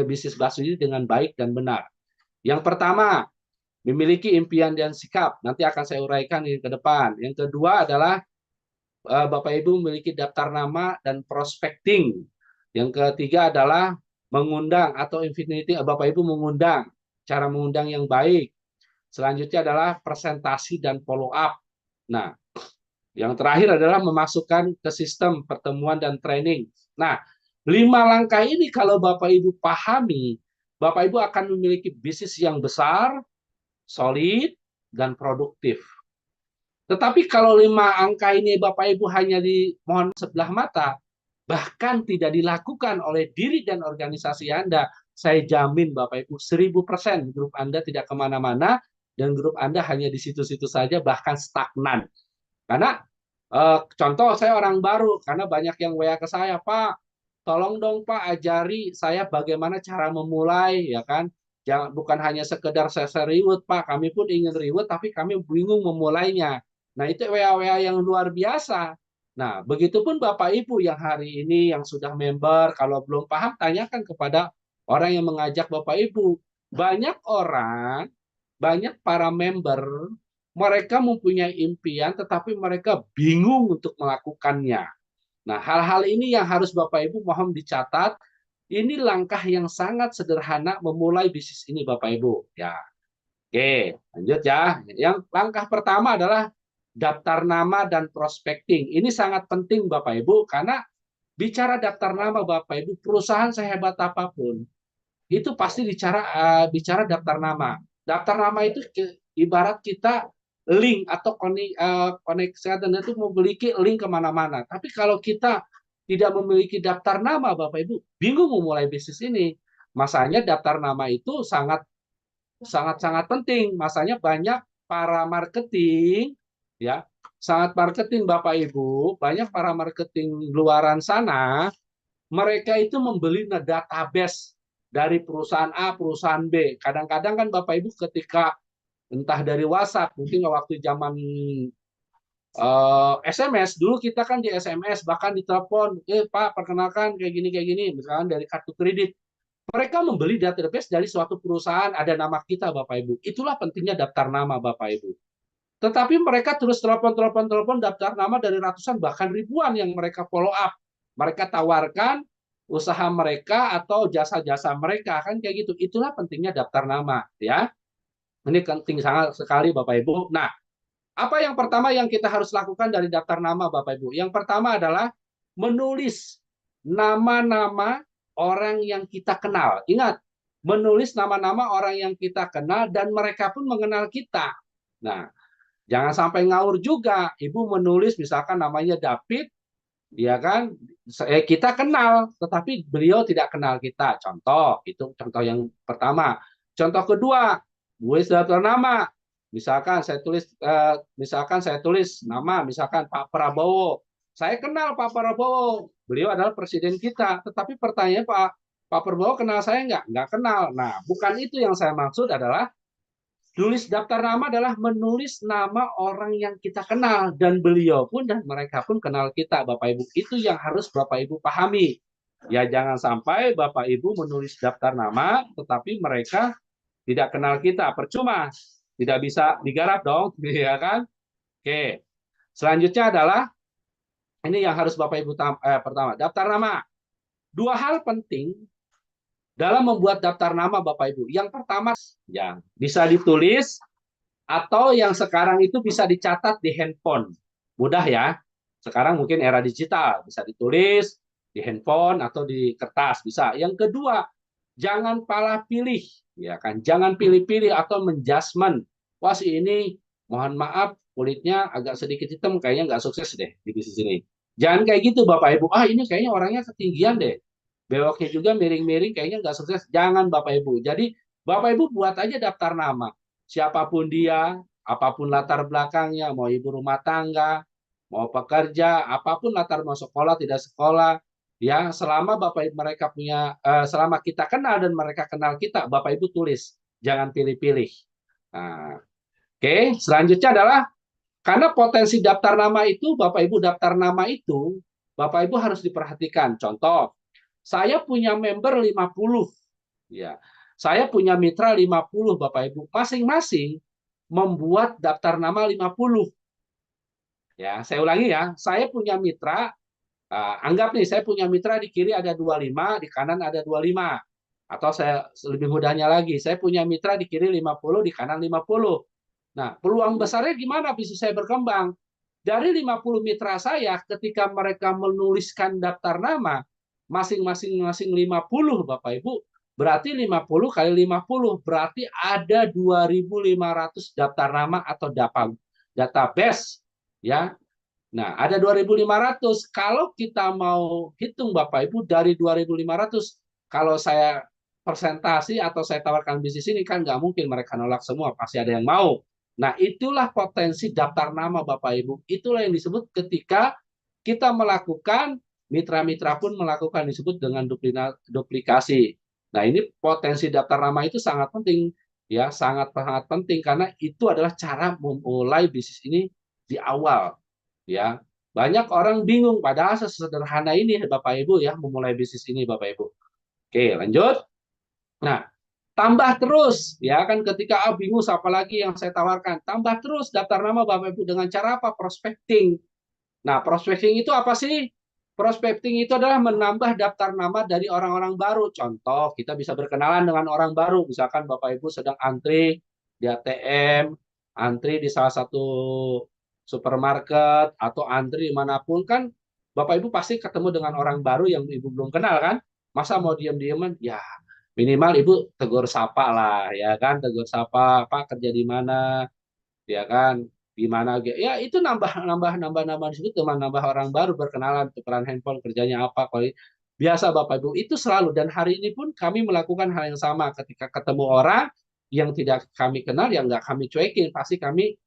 bisnis bakso ini dengan baik dan benar. Yang pertama, memiliki impian dan sikap. Nanti akan saya uraikan ini ke depan. Yang kedua adalah Bapak Ibu memiliki daftar nama dan prospecting. Yang ketiga adalah mengundang atau infinity, Bapak Ibu mengundang, cara mengundang yang baik. Selanjutnya adalah presentasi dan follow up. Nah, yang terakhir adalah memasukkan ke sistem pertemuan dan training. Nah, 5 langkah ini kalau Bapak Ibu pahami, Bapak Ibu akan memiliki bisnis yang besar, solid, dan produktif. Tetapi kalau 5 angka ini Bapak Ibu hanya dimohon sebelah mata, bahkan tidak dilakukan oleh diri dan organisasi Anda, saya jamin Bapak Ibu 1000% grup Anda tidak kemana-mana, dan grup Anda hanya di situ-situ saja, bahkan stagnan. Karena contoh, saya orang baru, karena banyak yang WA ke saya, Pak, tolong dong Pak ajari saya bagaimana cara memulai, ya kan? Jangan, bukan hanya sekedar saya reward, Pak, kami pun ingin reward, tapi kami bingung memulainya. Nah, itu WA-WA yang luar biasa. Nah, begitupun Bapak Ibu yang hari ini yang sudah member, kalau belum paham, tanyakan kepada orang yang mengajak Bapak Ibu. Banyak orang, banyak para member, mereka mempunyai impian, tetapi mereka bingung untuk melakukannya. Nah, hal-hal ini yang harus Bapak Ibu mohon dicatat. Ini langkah yang sangat sederhana memulai bisnis ini, Bapak Ibu. Ya, oke, lanjut ya. Yang langkah pertama adalah daftar nama dan prospecting. Ini sangat penting, Bapak Ibu, karena bicara daftar nama, Bapak Ibu, perusahaan sehebat apapun, itu pasti bicara daftar nama. Daftar nama itu ibarat kita link atau koneksi itu memiliki link kemana-mana. Tapi kalau kita tidak memiliki daftar nama, Bapak Ibu bingung memulai bisnis ini. Masanya daftar nama itu sangat sangat sangat penting. Masanya banyak para marketing, ya, sangat marketing Bapak Ibu, banyak para marketing luaran sana, mereka itu membeli database dari perusahaan A, perusahaan B. Kadang-kadang kan Bapak Ibu ketika entah dari WhatsApp, mungkin waktu zaman SMS, dulu kita kan di SMS, bahkan di telepon, Pak, perkenalkan kayak gini, misalkan dari kartu kredit. Mereka membeli database dari suatu perusahaan, ada nama kita, Bapak Ibu. Itulah pentingnya daftar nama, Bapak Ibu. Tetapi mereka terus telepon daftar nama dari ratusan, bahkan ribuan yang mereka follow up. Mereka tawarkan usaha mereka atau jasa-jasa mereka, kan kayak gitu. Itulah pentingnya daftar nama, ya. Ini penting sangat sekali, Bapak Ibu. Nah, apa yang pertama yang kita harus lakukan dari daftar nama, Bapak Ibu? Yang pertama adalah menulis nama-nama orang yang kita kenal. Ingat, menulis nama-nama orang yang kita kenal dan mereka pun mengenal kita. Nah, jangan sampai ngawur juga. Ibu menulis misalkan namanya David, ya kan? Kita kenal, tetapi beliau tidak kenal kita. Contoh, itu contoh yang pertama. Contoh kedua, gue daftar nama. Misalkan saya tulis nama, misalkan Pak Prabowo. Saya kenal Pak Prabowo, beliau adalah presiden kita. Tetapi pertanyaan Pak Prabowo kenal saya nggak? Nggak kenal. Nah, bukan itu yang saya maksud, adalah tulis daftar nama adalah menulis nama orang yang kita kenal, dan beliau pun dan mereka pun kenal kita, Bapak Ibu. Itu yang harus Bapak Ibu pahami. Ya jangan sampai Bapak Ibu menulis daftar nama, tetapi mereka tidak kenal kita. Percuma, tidak bisa digarap dong, ya kan? Oke. Selanjutnya adalah ini yang harus Bapak Ibu pertama, daftar nama. Dua hal penting dalam membuat daftar nama Bapak Ibu. Yang pertama, ya bisa ditulis atau yang sekarang itu bisa dicatat di handphone. Mudah ya. Sekarang mungkin era digital, bisa ditulis di handphone atau di kertas, bisa. Yang kedua, jangan pala pilih, ya kan? Jangan pilih-pilih atau menjudgment. Wah, si ini mohon maaf kulitnya agak sedikit hitam, kayaknya nggak sukses deh di bisnis ini. Jangan kayak gitu Bapak Ibu. Ah, ini kayaknya orangnya ketinggian deh. Bewoknya juga miring-miring, kayaknya nggak sukses. Jangan Bapak Ibu. Jadi Bapak Ibu buat aja daftar nama. Siapapun dia, apapun latar belakangnya, mau ibu rumah tangga, mau pekerja, apapun latar, mau sekolah, tidak sekolah, ya selama Bapak Ibu mereka punya, selama kita kenal dan mereka kenal kita, Bapak Ibu tulis, jangan pilih-pilih. Nah, oke, selanjutnya adalah karena potensi daftar nama itu, Bapak Ibu daftar nama itu, Bapak Ibu harus diperhatikan. Contoh, saya punya member 50, ya. Saya punya mitra 50, Bapak Ibu. Masing-masing membuat daftar nama 50. Ya, saya ulangi ya. Saya punya mitra, anggap nih saya punya mitra di kiri ada 25, di kanan ada 25. Atau saya lebih mudahnya lagi, saya punya mitra di kiri 50, di kanan 50. Nah, peluang besarnya gimana bisnis saya berkembang? Dari 50 mitra saya, ketika mereka menuliskan daftar nama, masing-masing 50, Bapak Ibu, berarti 50 kali 50, berarti ada 2.500 daftar nama atau database. Ya, nah, ada 2.500. Kalau kita mau hitung Bapak Ibu dari 2.500, kalau saya presentasi atau saya tawarkan bisnis ini kan nggak mungkin mereka nolak semua, pasti ada yang mau. Nah, itulah potensi daftar nama Bapak Ibu. Itulah yang disebut ketika kita melakukan, mitra-mitra pun melakukan, disebut dengan duplikasi. Nah, ini potensi daftar nama itu sangat penting, ya, sangat sangat penting karena itu adalah cara memulai bisnis ini di awal. Ya, banyak orang bingung padahal sesederhana ini Bapak Ibu ya memulai bisnis ini Bapak Ibu. Oke, lanjut. Nah, tambah terus ya kan ketika bingung siapa lagi yang saya tawarkan, tambah terus daftar nama Bapak Ibu dengan cara apa? Prospecting. Nah, prospecting itu apa sih? Prospecting itu adalah menambah daftar nama dari orang-orang baru. Contoh, kita bisa berkenalan dengan orang baru. Misalkan Bapak Ibu sedang antri di ATM, antri di salah satu supermarket, atau antri dimanapun kan, Bapak Ibu pasti ketemu dengan orang baru yang Ibu belum kenal kan? Masa mau diam-diaman? Ya, minimal Ibu tegur sapa lah, ya kan? Tegur sapa, Pak kerja di mana? Ya kan, gimana ya itu nambah nambah nambah nambah disebut teman, nambah orang baru, berkenalan, tukeran handphone, kerjanya apa, kalau biasa Bapak Ibu itu selalu. Dan hari ini pun kami melakukan hal yang sama ketika ketemu orang yang tidak kami kenal, yang nggak kami cuekin, pasti kami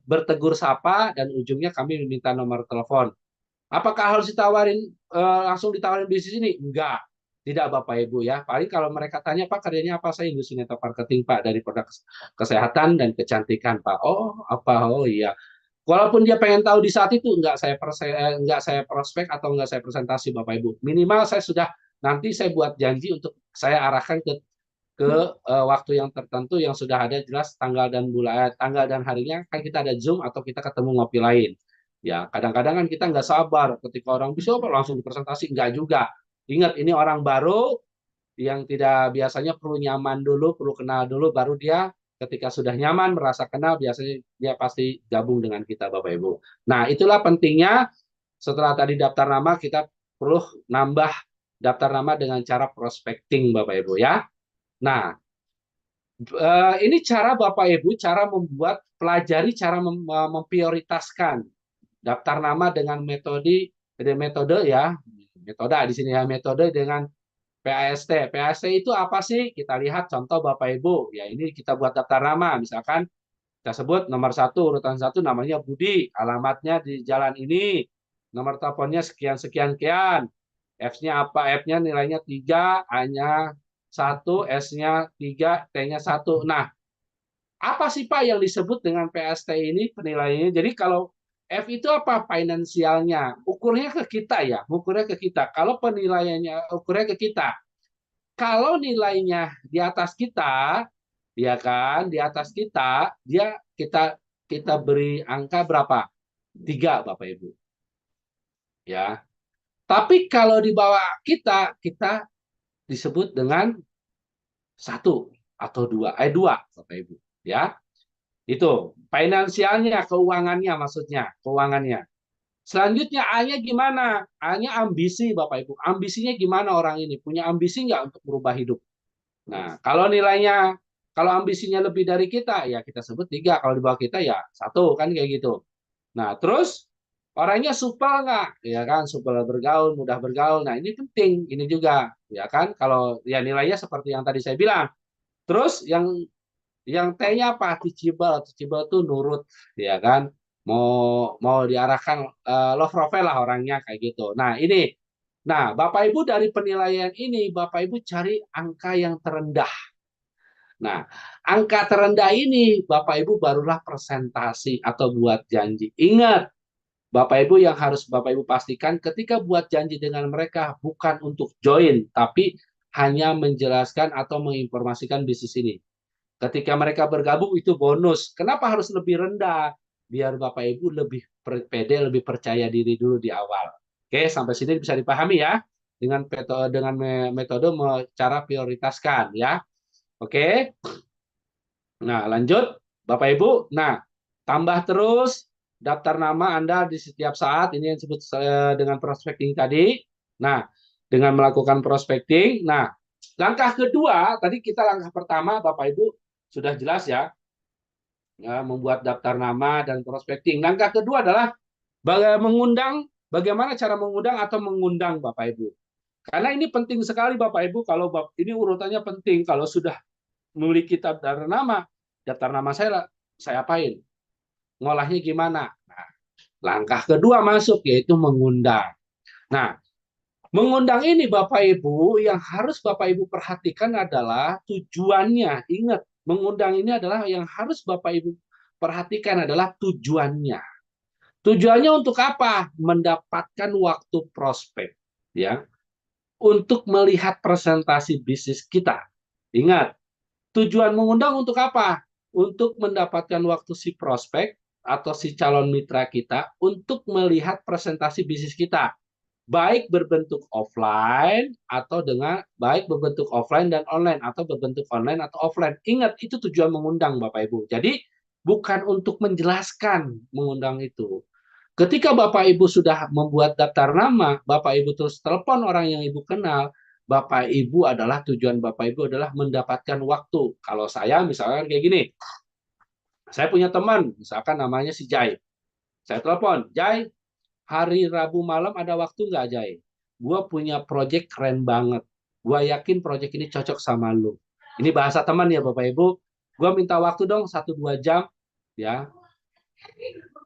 bertegur sapa dan ujungnya kami meminta nomor telepon. Apakah harus langsung ditawarin bisnis ini? Enggak. Tidak Bapak Ibu ya. Paling kalau mereka tanya, Pak kerjanya apa? Saya industri network marketing Pak, dari produk kesehatan dan kecantikan Pak. Oh apa? Oh iya. Walaupun dia pengen tahu di saat itu, enggak saya prospek atau enggak saya presentasi Bapak Ibu. Minimal saya sudah, nanti saya buat janji untuk saya arahkan ke waktu yang tertentu yang sudah ada jelas tanggal dan bulan, tanggal dan harinya, kan kita ada Zoom atau kita ketemu ngopi lain. Ya, kadang-kadang kan kita nggak sabar ketika orang bisa langsung dipresentasi, nggak juga. Ingat, ini orang baru yang tidak biasanya perlu nyaman dulu, perlu kenal dulu, baru dia ketika sudah nyaman, merasa kenal, biasanya dia pasti gabung dengan kita, Bapak Ibu. Nah, itulah pentingnya setelah tadi daftar nama, kita perlu nambah daftar nama dengan cara prospecting, Bapak Ibu ya. Nah, ini cara Bapak Ibu, cara membuat, pelajari cara memprioritaskan daftar nama dengan metode ya, metode di sini ya, metode dengan PAST. PAST itu apa sih? Kita lihat contoh Bapak Ibu. Ya ini kita buat daftar nama. Misalkan kita sebut nomor satu, urutan satu namanya Budi, alamatnya di jalan ini, nomor teleponnya sekian sekian sekian. F-nya apa? F-nya nilainya 3, A-nya 1, S-nya 3, T-nya 1. Nah, apa sih Pak yang disebut dengan PST ini penilaiannya? Jadi kalau F itu apa? Finansialnya. Ukurnya ke kita ya, ukurnya ke kita. Kalau penilaiannya ukurnya ke kita. Kalau nilainya di atas kita, ya kan, di atas kita, kita kita beri angka berapa? 3, Bapak Ibu. Ya. Tapi kalau di bawah kita disebut dengan 1 atau 2, 2, Bapak Ibu. Ya. Itu finansialnya, keuangannya maksudnya, keuangannya. Selanjutnya A-nya gimana? A-nya ambisi, Bapak Ibu. Ambisinya gimana orang ini? Punya ambisi nggak untuk merubah hidup? Nah, kalau ambisinya lebih dari kita, ya kita sebut 3. Kalau di bawah kita, ya 1, kan kayak gitu. Nah, terus orangnya supel nggak? Ya kan, supel bergaul, mudah bergaul. Nah, ini penting, ini juga. Ya kan, kalau ya nilainya seperti yang tadi saya bilang. Terus yang T-nya apa? Teachable. Teachable tuh nurut, ya kan? Mau diarahkan love profile lah orangnya kayak gitu. Nah, ini. Nah, Bapak Ibu dari penilaian ini, Bapak Ibu cari angka yang terendah. Nah, angka terendah ini Bapak Ibu barulah presentasi atau buat janji. Ingat, Bapak Ibu yang harus Bapak Ibu pastikan ketika buat janji dengan mereka bukan untuk join, tapi hanya menjelaskan atau menginformasikan bisnis ini. Ketika mereka bergabung itu bonus. Kenapa harus lebih rendah? Biar Bapak Ibu lebih pede, lebih percaya diri dulu di awal. Oke, sampai sini bisa dipahami ya dengan metode cara prioritaskan ya. Oke. Nah, lanjut Bapak Ibu. Nah, tambah terus daftar nama Anda di setiap saat. Ini yang disebut dengan prospecting tadi. Nah, dengan melakukan prospecting. Nah, langkah kedua, tadi kita langkah pertama Bapak Ibu sudah jelas ya, membuat daftar nama dan prospecting. Langkah kedua adalah bagaimana cara mengundang atau mengundang Bapak Ibu. Karena ini penting sekali Bapak Ibu, kalau ini urutannya penting. Kalau sudah memiliki daftar nama saya apain? Ngolahnya gimana? Nah, langkah kedua masuk yaitu mengundang. Nah, mengundang ini Bapak Ibu yang harus Bapak Ibu perhatikan adalah tujuannya. Ingat, mengundang ini adalah yang harus Bapak Ibu perhatikan adalah tujuannya. Tujuannya untuk apa? Mendapatkan waktu prospek, ya, untuk melihat presentasi bisnis kita. Ingat, tujuan mengundang untuk apa? Untuk mendapatkan waktu si prospek atau si calon mitra kita untuk melihat presentasi bisnis kita. Baik berbentuk offline atau baik berbentuk offline dan online atau berbentuk online atau offline. Ingat, itu tujuan mengundang Bapak Ibu. Jadi bukan untuk menjelaskan mengundang itu. Ketika Bapak Ibu sudah membuat daftar nama, Bapak Ibu terus telepon orang yang Ibu kenal, Bapak Ibu adalah tujuan Bapak Ibu adalah mendapatkan waktu. Kalau saya misalkan kayak gini, saya punya teman, misalkan namanya si Jai. Saya telepon, Jai, hari Rabu malam ada waktu nggak, Jai? Gue punya project keren banget. Gue yakin project ini cocok sama lu. Ini bahasa teman ya Bapak Ibu. Gue minta waktu dong 1-2 jam. Ya,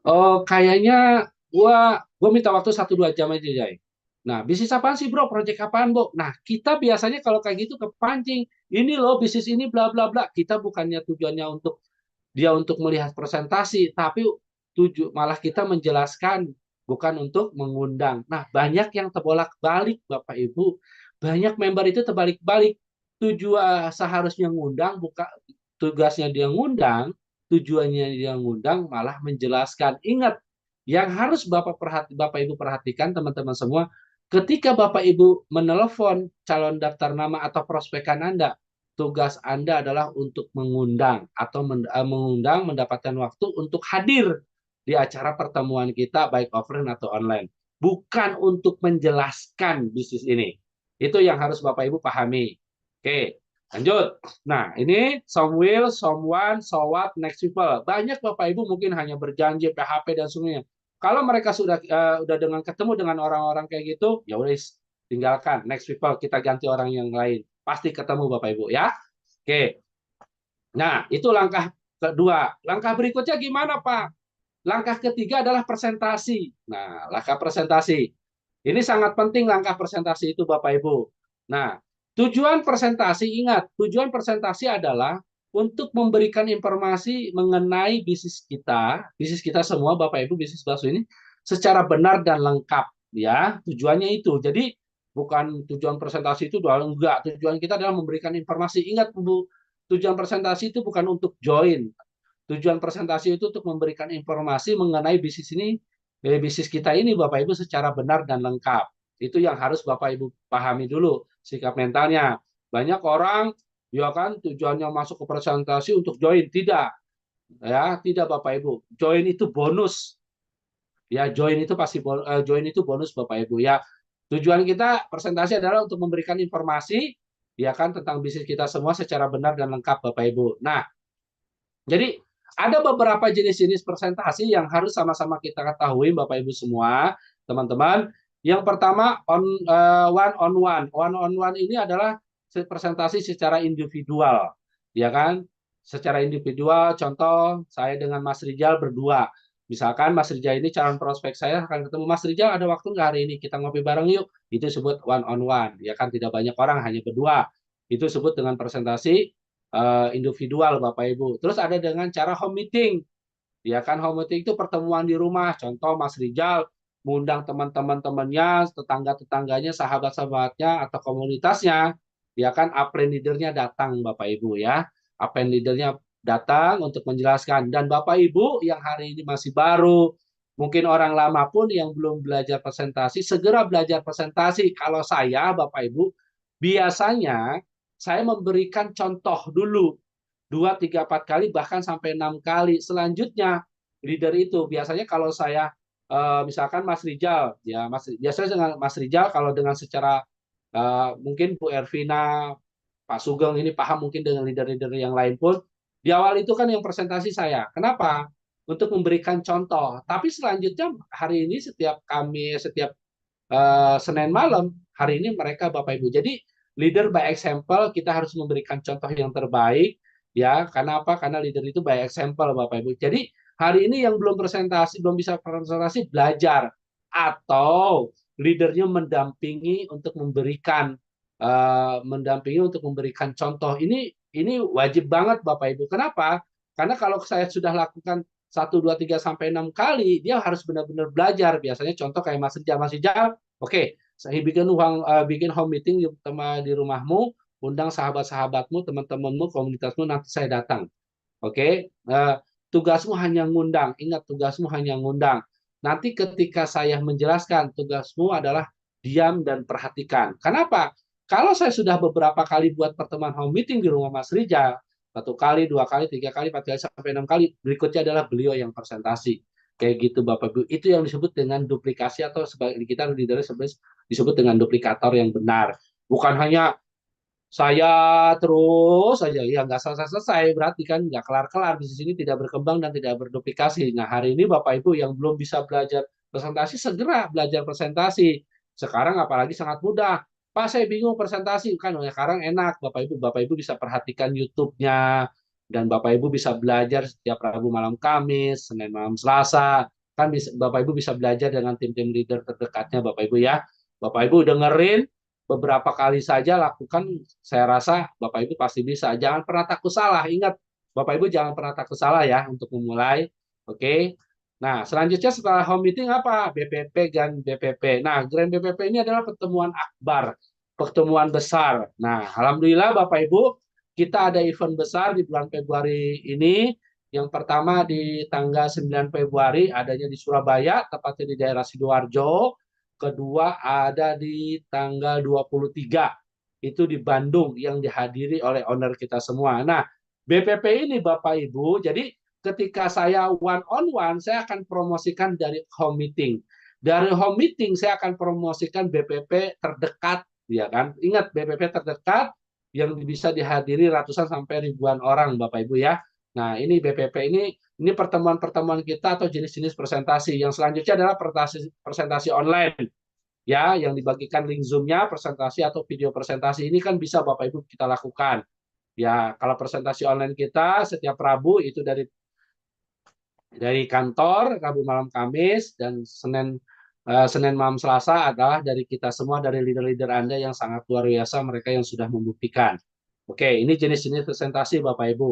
oh, kayaknya gua minta waktu 1-2 jam aja, Jay. Nah, bisnis apaan sih, Bro? Project apaan, Bro? Nah, kita biasanya kalau kayak gitu kepancing. Ini loh bisnis ini bla bla bla. Kita bukannya tujuannya untuk untuk melihat presentasi, tapi malah kita menjelaskan bukan untuk mengundang. Nah, banyak yang terbolak-balik, Bapak Ibu. Banyak member itu terbalik-balik. Tujuan seharusnya ngundang, bukan tugasnya dia ngundang, tujuannya dia ngundang malah menjelaskan. Ingat, yang harus Bapak Ibu perhatikan teman-teman semua, ketika Bapak Ibu menelepon calon daftar nama atau prospekan Anda, tugas Anda adalah untuk mengundang atau mengundang mendapatkan waktu untuk hadir di acara pertemuan kita baik offline atau online. Bukan untuk menjelaskan bisnis ini. Itu yang harus Bapak Ibu pahami. Oke, lanjut. Nah, ini some will, someone, so what, next people. Banyak Bapak Ibu mungkin hanya berjanji PHP dan semuanya. Kalau mereka udah dengan ketemu dengan orang-orang kayak gitu, ya udah tinggalkan. Next people kita ganti orang yang lain. Pasti ketemu Bapak Ibu ya. Oke. Nah, itu langkah kedua. Langkah berikutnya gimana, Pak? Langkah ketiga adalah presentasi. Nah, langkah presentasi. Ini sangat penting langkah presentasi itu Bapak Ibu. Nah, tujuan presentasi, ingat, tujuan presentasi adalah untuk memberikan informasi mengenai bisnis kita semua, Bapak Ibu bisnis bakso ini secara benar dan lengkap, ya. Tujuannya itu. Jadi bukan tujuan presentasi itu doang, enggak. Tujuan kita adalah memberikan informasi. Ingat, Bu, tujuan presentasi itu bukan untuk join. Tujuan presentasi itu untuk memberikan informasi mengenai bisnis ini, bisnis kita ini, Bapak Ibu, secara benar dan lengkap. Itu yang harus Bapak Ibu pahami dulu sikap mentalnya. Banyak orang ya kan tujuannya masuk ke presentasi untuk join, tidak, ya, tidak Bapak Ibu. Join itu bonus. Ya, join itu bonus Bapak Ibu ya. Tujuan kita presentasi adalah untuk memberikan informasi ya kan tentang bisnis kita semua secara benar dan lengkap Bapak Ibu. Nah, jadi ada beberapa jenis-jenis presentasi yang harus sama-sama kita ketahui Bapak Ibu semua, teman-teman. Yang pertama one on one. One on one ini adalah presentasi secara individual, ya kan? Secara individual, contoh saya dengan Mas Rijal berdua. Misalkan Mas Rijal ini calon prospek saya akan ketemu Mas Rijal, ada waktu nggak hari ini kita ngopi bareng yuk? Itu disebut one on one, ya kan? Tidak banyak orang, hanya berdua. Itu disebut dengan presentasi individual Bapak Ibu. Terus ada dengan cara home meeting. Ya kan home meeting itu pertemuan di rumah. Contoh Mas Rijal mengundang teman-temannya, tetangga-tetangganya, sahabat-sahabatnya atau komunitasnya. Ya kan upline leadernya datang Bapak Ibu ya. Upline leadernya datang untuk menjelaskan dan Bapak Ibu yang hari ini masih baru, mungkin orang lama pun yang belum belajar presentasi, segera belajar presentasi. Kalau saya Bapak Ibu biasanya saya memberikan contoh dulu 2, 3, 4 kali bahkan sampai 6 kali. Selanjutnya leader itu biasanya kalau saya misalkan Mas Rijal ya biasanya dengan Mas Rijal kalau dengan secara mungkin Bu Ervina, Pak Sugeng ini paham mungkin dengan leader-leader yang lain pun di awal itu kan yang presentasi saya. Kenapa? Untuk memberikan contoh. Tapi selanjutnya hari ini setiap Senin malam, hari ini mereka Bapak Ibu. Jadi leader by example, kita harus memberikan contoh yang terbaik ya. Karena apa? Karena leader itu by example Bapak Ibu. Jadi hari ini yang belum presentasi, belum bisa presentasi belajar atau leadernya mendampingi untuk memberikan contoh. Ini wajib banget Bapak Ibu. Kenapa? Karena kalau saya sudah lakukan 1, 2, 3 sampai 6 kali, dia harus benar-benar belajar. Biasanya contoh kayak Mas Rijal, oke, saya bikin home meeting di rumahmu, undang sahabat-sahabatmu, teman-temanmu, komunitasmu, nanti saya datang. Oke, tugasmu hanya ngundang. Ingat, tugasmu hanya ngundang. Nanti ketika saya menjelaskan, tugasmu adalah diam dan perhatikan. Kenapa? Kalau saya sudah beberapa kali buat pertemuan home meeting di rumah Mas Rijal, 1 kali, 2 kali, 3 kali, 4 kali, sampai 6 kali, berikutnya adalah beliau yang presentasi. Kayak gitu Bapak Ibu. Itu yang disebut dengan duplikasi atau sebagai kita di dalam disebut dengan duplikator yang benar. Bukan hanya saya terus saja ya nggak selesai berarti kan nggak kelar-kelar bisnis ini tidak berkembang dan tidak berduplikasi. Nah hari ini Bapak Ibu yang belum bisa belajar presentasi segera belajar presentasi. Sekarang apalagi sangat mudah. Pak saya bingung presentasi kan ya sekarang enak Bapak Ibu bisa perhatikan YouTube-nya dan Bapak Ibu bisa belajar setiap Rabu malam Kamis, Senin malam Selasa kan Bapak Ibu bisa belajar dengan tim-tim leader terdekatnya Bapak Ibu ya. Bapak Ibu dengerin beberapa kali saja lakukan, saya rasa Bapak Ibu pasti bisa. Jangan pernah takut salah. Ingat, Bapak Ibu jangan pernah takut salah ya untuk memulai. Oke. Nah, selanjutnya setelah home meeting apa? BPP dan BPP. Nah, Grand BPP ini adalah pertemuan akbar, pertemuan besar. Nah, alhamdulillah Bapak Ibu, kita ada event besar di bulan Februari ini. Yang pertama di tanggal 9 Februari adanya di Surabaya, tepatnya di daerah Sidoarjo. Kedua ada di tanggal 23 itu di Bandung yang dihadiri oleh owner kita semua. Nah, BPP ini Bapak Ibu, jadi ketika saya one on one, saya akan promosikan dari home meeting. Dari home meeting saya akan promosikan BPP terdekat, ya kan? Ingat BPP terdekat yang bisa dihadiri ratusan sampai ribuan orang Bapak Ibu ya. Nah, ini BPP ini pertemuan-pertemuan kita atau jenis-jenis presentasi. Yang selanjutnya adalah presentasi online ya yang dibagikan link Zoom-nya presentasi atau video presentasi ini kan bisa Bapak Ibu kita lakukan. Ya, kalau presentasi online kita setiap Rabu itu dari kantor, Rabu malam Kamis dan Senin malam Selasa adalah dari kita semua dari leader-leader Anda yang sangat luar biasa mereka yang sudah membuktikan. Oke, ini jenis-jenis presentasi Bapak Ibu.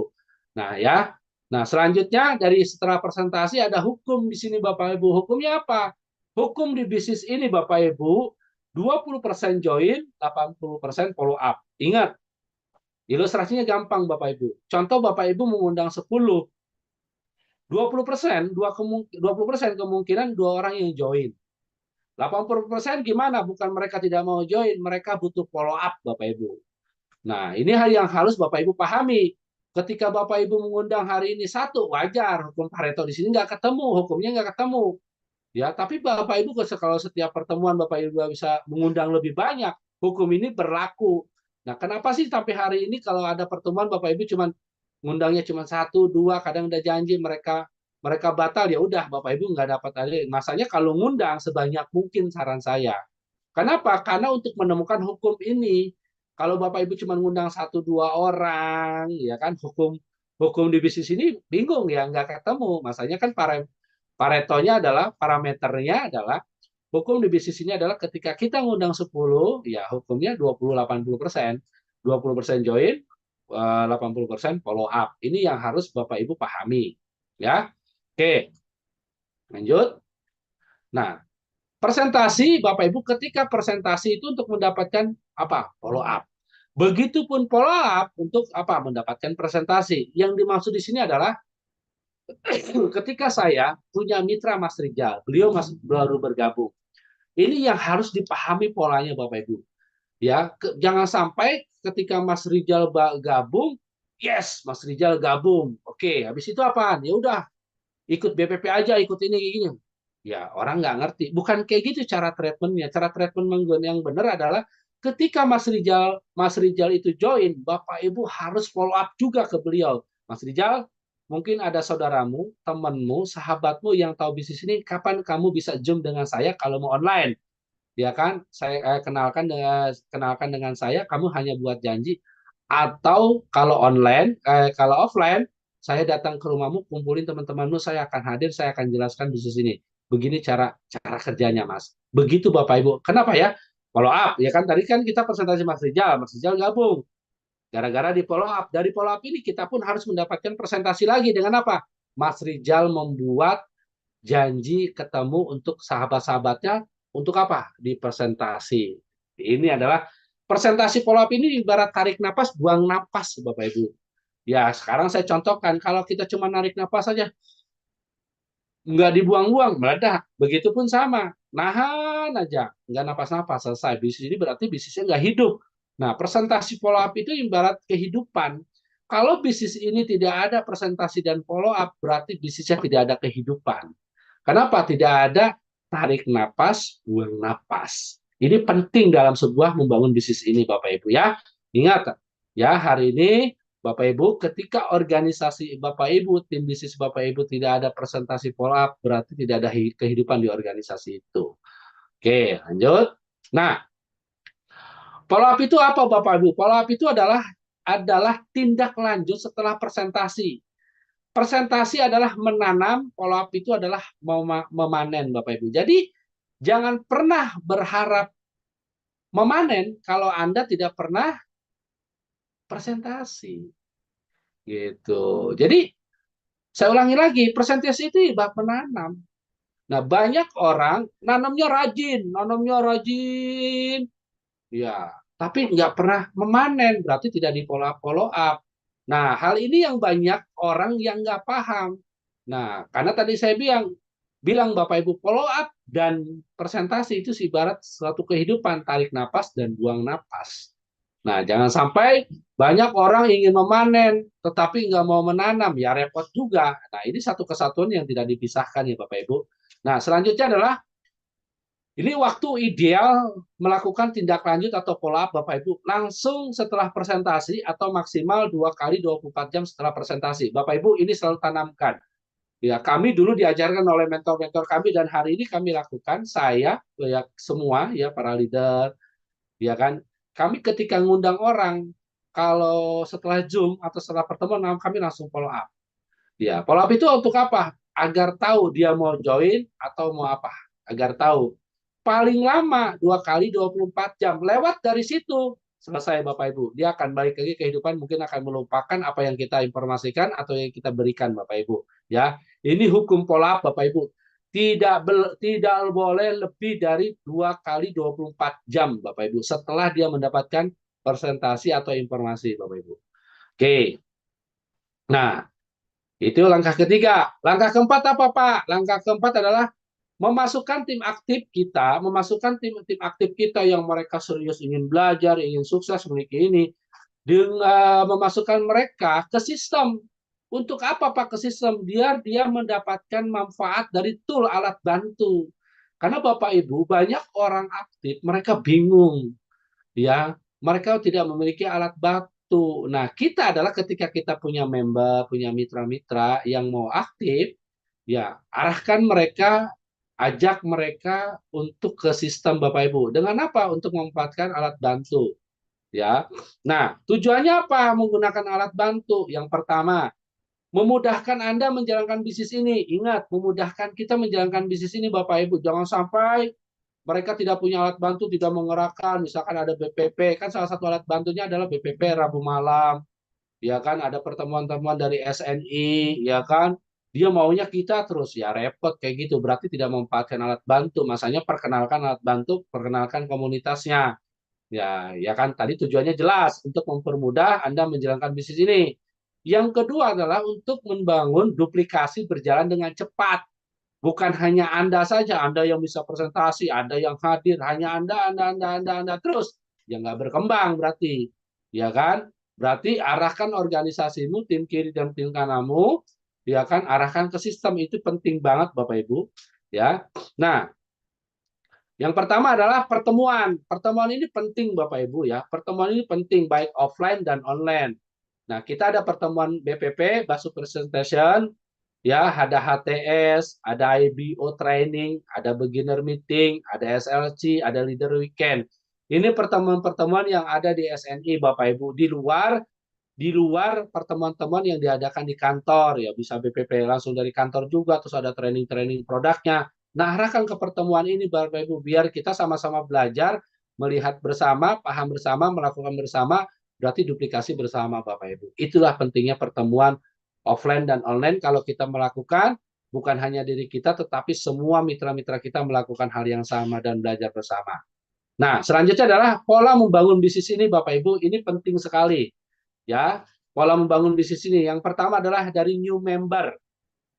Nah, ya. Nah, selanjutnya dari setelah presentasi ada hukum di sini Bapak Ibu. Hukumnya apa? Hukum di bisnis ini Bapak Ibu, 20% join, 80% follow up. Ingat, ilustrasinya gampang Bapak Ibu. Contoh Bapak Ibu mengundang 10, 20%, 20% kemungkinan dua orang yang join. 80% gimana? Bukan mereka tidak mau join, mereka butuh follow up Bapak Ibu. Nah, ini hal yang harus Bapak Ibu pahami. Ketika Bapak Ibu mengundang hari ini satu, wajar. Hukum Pareto di sini nggak ketemu, hukumnya nggak ketemu. Ya, tapi Bapak Ibu kalau setiap pertemuan Bapak Ibu bisa mengundang lebih banyak, hukum ini berlaku. Nah, kenapa sih sampai hari ini kalau ada pertemuan Bapak Ibu ngundangnya cuma satu, dua, kadang udah janji mereka mereka batal, ya udah Bapak Ibu nggak dapat ada. Masanya kalau ngundang sebanyak mungkin saran saya. Kenapa? Karena untuk menemukan hukum ini, kalau Bapak Ibu cuma ngundang satu dua orang, ya kan hukum hukum di bisnis ini bingung ya, nggak ketemu. Masanya kan Paretonya adalah parameternya adalah hukum di bisnis ini adalah ketika kita ngundang 10, ya hukumnya 20-80%. 20% join, 80% follow up. Ini yang harus Bapak Ibu pahami. Ya. Oke, lanjut. Nah, presentasi Bapak Ibu ketika presentasi itu untuk mendapatkan apa? Follow up. Begitupun follow up untuk apa? Mendapatkan presentasi. Yang dimaksud di sini adalah ketika saya punya mitra Mas Rijal, beliau masih baru bergabung. Ini yang harus dipahami polanya Bapak Ibu. Ya, jangan sampai ketika Mas Rijal gabung, yes, Mas Rijal gabung. Oke, habis itu apaan? Ya udah, ikut BPP aja, ikut ini gini. Ya, orang nggak ngerti. Bukan kayak gitu cara treatmentnya. Cara treatment yang benar adalah ketika Mas Rijal itu join, Bapak Ibu harus follow up juga ke beliau. Mas Rijal, mungkin ada saudaramu, temanmu, sahabatmu yang tahu bisnis ini, kapan kamu bisa Zoom dengan saya kalau mau online? Ya kan, saya kenalkan dengan saya, kamu hanya buat janji. Atau kalau online, kalau offline, saya datang ke rumahmu, kumpulin teman-temanmu, saya akan hadir, saya akan jelaskan bisnis ini. Begini cara cara kerjanya, Mas. Begitu Bapak Ibu. Kenapa ya? Follow up, ya kan tadi kan kita presentasi Mas Rijal gabung. Gara-gara di follow up, dari follow up ini kita pun harus mendapatkan presentasi lagi dengan apa? Mas Rijal membuat janji ketemu untuk sahabat-sahabatnya untuk apa? Di presentasi. Ini adalah presentasi follow up ini ibarat tarik napas, buang napas, Bapak Ibu. Ya, sekarang saya contohkan, kalau kita cuma narik napas saja, nggak dibuang-buang, meledak. Begitupun sama, nahan aja, nggak napas-napas, selesai. Bisnis ini berarti bisnisnya nggak hidup. Nah, presentasi follow up itu ibarat kehidupan. Kalau bisnis ini tidak ada presentasi dan follow up, berarti bisnisnya tidak ada kehidupan. Kenapa? Tidak ada tarik napas, buang napas. Ini penting dalam sebuah membangun bisnis ini, Bapak Ibu ya. Ingat ya, hari ini Bapak Ibu, ketika organisasi Bapak Ibu, tim bisnis Bapak Ibu tidak ada presentasi follow up, berarti tidak ada kehidupan di organisasi itu. Oke, lanjut. Nah, follow up itu apa Bapak Ibu? Follow up itu adalah tindak lanjut setelah presentasi. Presentasi adalah menanam, follow up itu adalah memanen Bapak Ibu. Jadi jangan pernah berharap memanen kalau Anda tidak pernah presentasi. Gitu. Jadi saya ulangi lagi, presentasi itu bab menanam. Nah, banyak orang nanamnya rajin, ya, tapi nggak pernah memanen, berarti tidak di follow up. Nah, hal ini yang banyak orang yang nggak paham. Nah, karena tadi saya bilang Bapak Ibu follow up dan presentasi itu ibarat suatu kehidupan, tarik napas dan buang napas. Nah, jangan sampai banyak orang ingin memanen, tetapi nggak mau menanam, ya repot juga. Nah, ini satu kesatuan yang tidak dipisahkan ya Bapak Ibu. Nah, selanjutnya adalah ini waktu ideal melakukan tindak lanjut atau follow up Bapak Ibu langsung setelah presentasi atau maksimal 2 kali 24 jam setelah presentasi. Bapak Ibu ini selalu tanamkan. Ya, kami dulu diajarkan oleh mentor-mentor kami dan hari ini kami lakukan, saya ya semua ya para leader ya kan. Kami ketika ngundang orang kalau setelah Zoom atau setelah pertemuan kami langsung follow up. Ya, follow up itu untuk apa? Agar tahu dia mau join atau mau apa. Agar tahu. Paling lama 2 kali 24 jam. Lewat dari situ. selesai Bapak Ibu. Dia akan balik lagi kehidupan, mungkin akan melupakan apa yang kita informasikan atau yang kita berikan Bapak Ibu. Ya, ini hukum follow up Bapak Ibu. Tidak boleh lebih dari 2 kali 24 jam Bapak Ibu setelah dia mendapatkan presentasi atau informasi Bapak Ibu. Oke. Nah, itu langkah ketiga. Langkah keempat apa Pak? Langkah keempat adalah memasukkan tim aktif kita, memasukkan tim aktif kita yang mereka serius ingin belajar, ingin sukses memiliki ini, dengan memasukkan mereka ke sistem. Untuk apa Pak ke sistem? Biar dia mendapatkan manfaat dari tool alat bantu. Karena Bapak Ibu banyak orang aktif, mereka bingung, ya, mereka tidak memiliki alat bantu. Nah, kita adalah ketika kita punya member, punya mitra-mitra yang mau aktif, ya, arahkan mereka, ajak mereka untuk ke sistem Bapak Ibu. Dengan apa? Untuk memanfaatkan alat bantu, ya. Nah, tujuannya apa menggunakan alat bantu? Yang pertama, memudahkan Anda menjalankan bisnis ini. Ingat, memudahkan kita menjalankan bisnis ini Bapak Ibu. Jangan sampai mereka tidak punya alat bantu, tidak mengerahkan, misalkan ada BPP, kan salah satu alat bantunya adalah BPP Rabu malam, ya kan, ada pertemuan-temuan dari SNI, ya kan, dia maunya kita terus, ya repot kayak gitu, berarti tidak memanfaatkan alat bantu, masanya perkenalkan alat bantu, perkenalkan komunitasnya, ya kan, tadi tujuannya jelas, untuk mempermudah Anda menjalankan bisnis ini. Yang kedua adalah untuk membangun duplikasi berjalan dengan cepat. Bukan hanya Anda saja, Anda yang bisa presentasi, Anda yang hadir, hanya Anda terus, ya nggak berkembang berarti, ya kan? Berarti arahkan organisasimu, tim kiri dan tim kananmu, ya kan? Arahkan ke sistem, itu penting banget Bapak Ibu, ya. Nah, yang pertama adalah pertemuan. Pertemuan ini penting Bapak Ibu ya. Pertemuan ini penting baik offline dan online. Nah, kita ada pertemuan BPP, Basu Presentation, ya, ada HTS, ada IBO training, ada beginner meeting, ada SLC, ada leader weekend. Ini pertemuan-pertemuan yang ada di SNI Bapak Ibu, di luar pertemuan-temuan yang diadakan di kantor, ya bisa BPP langsung dari kantor juga, terus ada training-training produknya. Nah, arahkan ke pertemuan ini Bapak Ibu biar kita sama-sama belajar, melihat bersama, paham bersama, melakukan bersama, berarti duplikasi bersama Bapak Ibu. Itulah pentingnya pertemuan offline dan online. Kalau kita melakukan, bukan hanya diri kita, tetapi semua mitra-mitra kita melakukan hal yang sama dan belajar bersama. Nah, selanjutnya adalah pola membangun bisnis ini Bapak Ibu, ini penting sekali. Ya, pola membangun bisnis ini. Yang pertama adalah dari new member.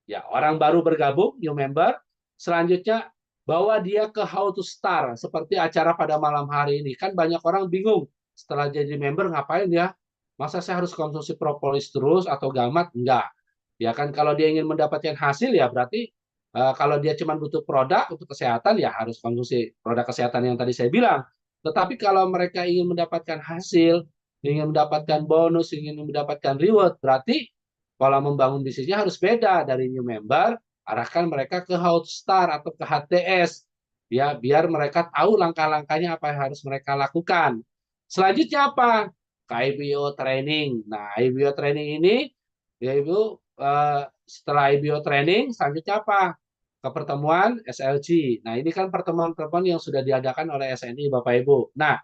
Ya, orang baru bergabung, new member. Selanjutnya, bawa dia ke how to start, seperti acara pada malam hari ini. Kan banyak orang bingung, setelah jadi member ngapain ya? Masa saya harus konsumsi propolis terus atau gamat? Enggak. Ya kan, kalau dia ingin mendapatkan hasil, ya berarti kalau dia cuma butuh produk untuk kesehatan, ya harus konsumsi produk kesehatan yang tadi saya bilang. Tetapi kalau mereka ingin mendapatkan hasil, ingin mendapatkan bonus, ingin mendapatkan reward, berarti pola membangun bisnisnya harus beda dari new member, arahkan mereka ke how to start atau ke HTS, ya biar mereka tahu langkah-langkahnya apa yang harus mereka lakukan. Selanjutnya apa? Ke IBO training. Nah, IBO training ini, ya Ibu, setelah IBO training, selanjutnya apa? Ke pertemuan SLG. Nah, ini kan pertemuan-pertemuan yang sudah diadakan oleh SNI Bapak Ibu. Nah,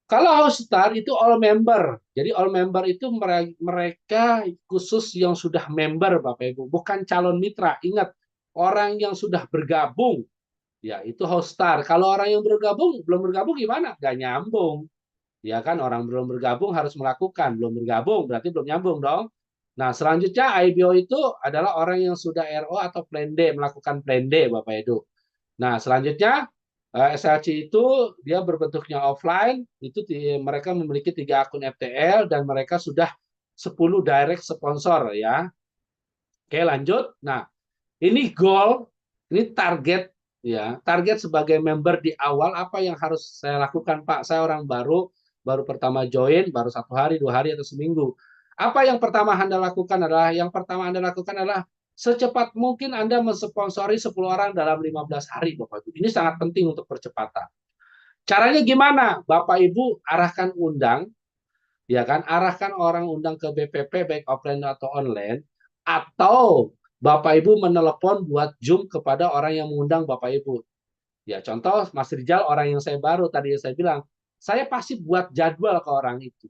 kalau host star itu all member. Jadi all member itu mereka khusus yang sudah member Bapak Ibu, bukan calon mitra. Ingat, orang yang sudah bergabung, ya itu host star. Kalau orang yang bergabung, belum bergabung gimana? Gak nyambung. Ya kan, orang belum bergabung harus melakukan. Belum bergabung berarti belum nyambung dong. Nah, selanjutnya IBO itu adalah orang yang sudah RO atau plan D, melakukan plan D Bapak Ibu. Nah, selanjutnya SLC itu dia berbentuknya offline, itu mereka memiliki 3 akun FTL dan mereka sudah 10 direct sponsor ya. Oke, lanjut. Nah, ini goal, ini target ya. Target sebagai member di awal apa yang harus saya lakukan, Pak? Saya orang baru, baru pertama join, baru 1 hari, 2 hari atau seminggu. Apa yang pertama Anda lakukan adalah secepat mungkin Anda mensponsori 10 orang dalam 15 hari, Bapak Ibu. Ini sangat penting untuk percepatan. Caranya gimana? Bapak Ibu arahkan undang, ya kan? Arahkan orang undang ke BPP baik offline atau online, atau Bapak Ibu menelepon buat Zoom kepada orang yang mengundang Bapak Ibu. Ya, contoh Mas Rizal, orang yang saya baru tadi yang saya bilang, saya pasti buat jadwal ke orang itu.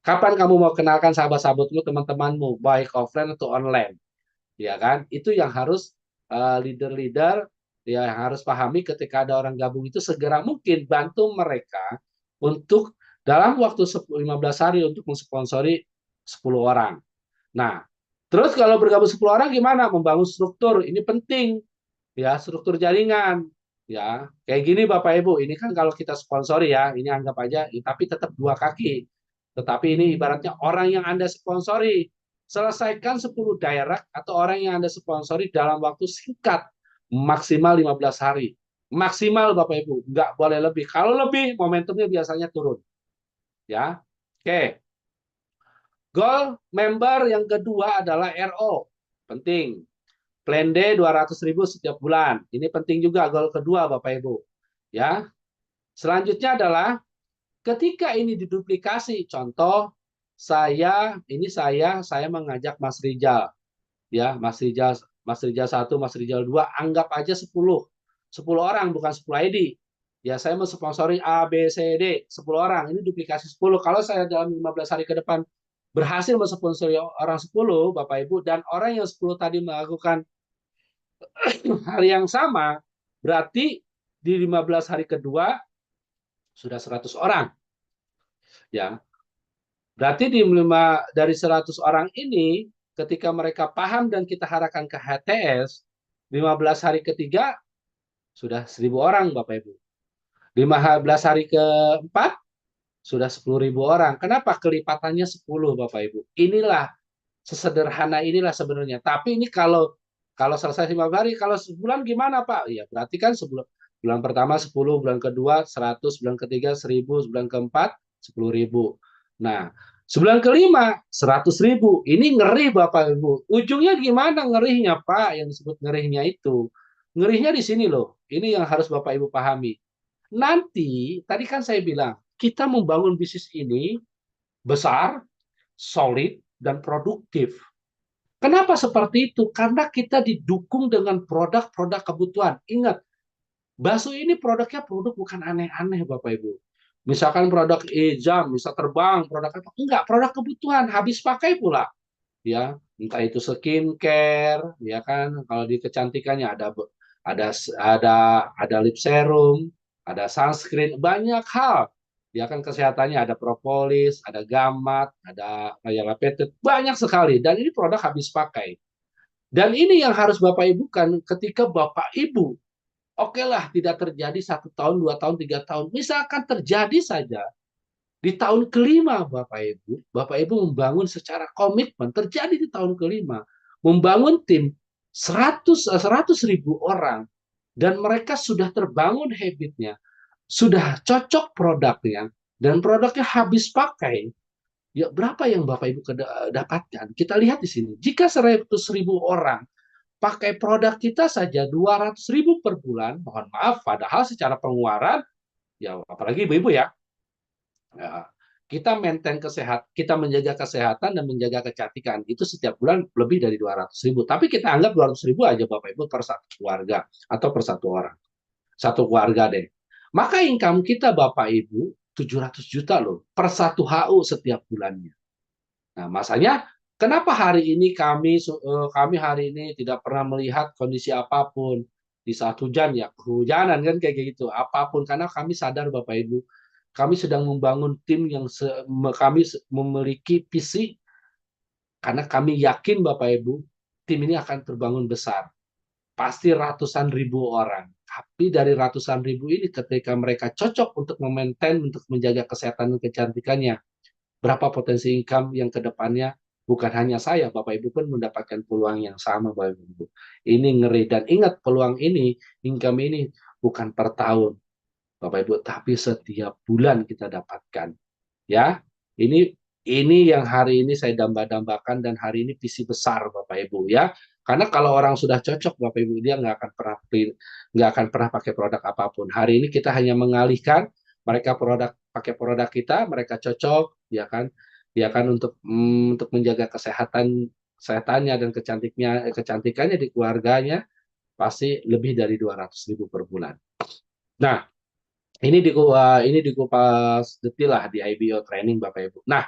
Kapan kamu mau kenalkan sahabat-sahabatmu, teman-temanmu, baik offline atau online, ya kan? Itu yang harus leader-leader ya yang harus pahami ketika ada orang gabung itu segera mungkin bantu mereka untuk dalam waktu 15 hari untuk mensponsori 10 orang. Nah, terus kalau bergabung 10 orang gimana? Membangun struktur. Ini penting ya, struktur jaringan. Ya, kayak gini Bapak Ibu, ini kan kalau kita sponsori ya, ini anggap aja, tapi tetap dua kaki. Tetapi ini ibaratnya orang yang Anda sponsori, selesaikan 10 daerah atau orang yang Anda sponsori dalam waktu singkat, maksimal 15 hari. Maksimal Bapak Ibu, nggak boleh lebih. Kalau lebih, momentumnya biasanya turun. Ya, oke. Goal member yang kedua adalah RO. Penting. Plan D 200.000 setiap bulan. Ini penting juga goal kedua Bapak Ibu. Ya. Selanjutnya adalah ketika ini diduplikasi, contoh saya mengajak Mas Rijal, ya, Mas Rijal 1, Mas Rijal 2, anggap aja 10 orang bukan 10 ID. Ya, saya mensponsori A, B, C, D, 10 orang. Ini duplikasi 10. Kalau saya dalam 15 hari ke depan berhasil mensponsori orang 10, Bapak Ibu, dan orang yang 10 tadi melakukan hal yang sama, berarti di 15 hari kedua sudah 100 orang. Ya, berarti dari 100 orang ini, ketika mereka paham dan kita harapkan ke HTS, 15 hari ketiga sudah 1.000 orang, Bapak Ibu. 15 hari keempat sudah 10.000 orang. Kenapa kelipatannya 10, Bapak Ibu? Inilah sesederhana inilah sebenarnya. Tapi ini kalau kalau selesai 15 hari, kalau sebulan gimana Pak? Ya berarti kan sebulan bulan pertama 10, bulan kedua 100, bulan ketiga 1.000, bulan keempat 10.000. Nah, sebulan kelima 100.000. Ini ngeri Bapak Ibu. Ujungnya gimana ngerinya Pak? Yang disebut ngerinya itu. Ngerinya di sini loh. Ini yang harus Bapak Ibu pahami. Nanti, tadi kan saya bilang, kita membangun bisnis ini besar, solid, dan produktif. Kenapa seperti itu? Karena kita didukung dengan produk-produk kebutuhan. Ingat, bakso ini produknya produk bukan aneh-aneh, Bapak Ibu. Misalkan produk jam, bisa terbang, produk apa? Enggak, produk kebutuhan, habis pakai pula. Ya, entah itu skincare, ya kan? Kalau di kecantikannya ada ada ada lip serum, ada sunscreen, banyak hal. Ya kan kesehatannya ada propolis, ada gamat, ada Ayala Petit, banyak sekali. Dan ini produk habis pakai. Dan ini yang harus Bapak Ibu kan ketika Bapak Ibu, oke lah tidak terjadi 1 tahun, 2 tahun, 3 tahun. Misalkan terjadi saja di tahun kelima Bapak Ibu membangun secara komitmen terjadi di tahun kelima, membangun tim 100 ribu orang dan mereka sudah terbangun habitnya, sudah cocok produknya dan produknya habis pakai. Ya berapa yang Bapak Ibu dapatkan? Kita lihat di sini. Jika 100 ribu orang pakai produk kita saja 200 ribu per bulan, mohon maaf, padahal secara pengeluaran, ya apalagi ibu-ibu ya, ya, kita maintain kita menjaga kesehatan dan menjaga kecantikan itu setiap bulan lebih dari 200 ribu. Tapi kita anggap 200 ribu aja Bapak Ibu per satu keluarga atau per satu orang, satu keluarga deh. Maka income kita Bapak Ibu 700 juta loh per satu HU setiap bulannya. Nah, masanya kenapa hari ini kami hari ini tidak pernah melihat kondisi apapun di saat hujan ya kehujanan kan kayak gitu apapun karena kami sadar Bapak Ibu kami sedang membangun tim yang kami memiliki visi karena kami yakin Bapak Ibu tim ini akan terbangun besar pasti ratusan ribu orang tapi dari ratusan ribu ini ketika mereka cocok untuk memaintain untuk menjaga kesehatan dan kecantikannya berapa potensi income yang kedepannya bukan hanya saya, Bapak Ibu pun mendapatkan peluang yang sama, Bapak Ibu. Ini ngeri dan ingat peluang ini, income ini bukan per tahun, Bapak Ibu, tapi setiap bulan kita dapatkan. Ya, ini yang hari ini saya damba-dambakan dan hari ini visi besar, Bapak Ibu ya. Karena kalau orang sudah cocok, Bapak Ibu dia nggak akan pernah pakai produk apapun. Hari ini kita hanya mengalihkan mereka pakai produk kita, mereka cocok, ya kan untuk menjaga kesehatannya dan kecantikannya di keluarganya pasti lebih dari 200 ribu per bulan. Nah, Ini dikupas detil lah di IBO training Bapak Ibu. Nah,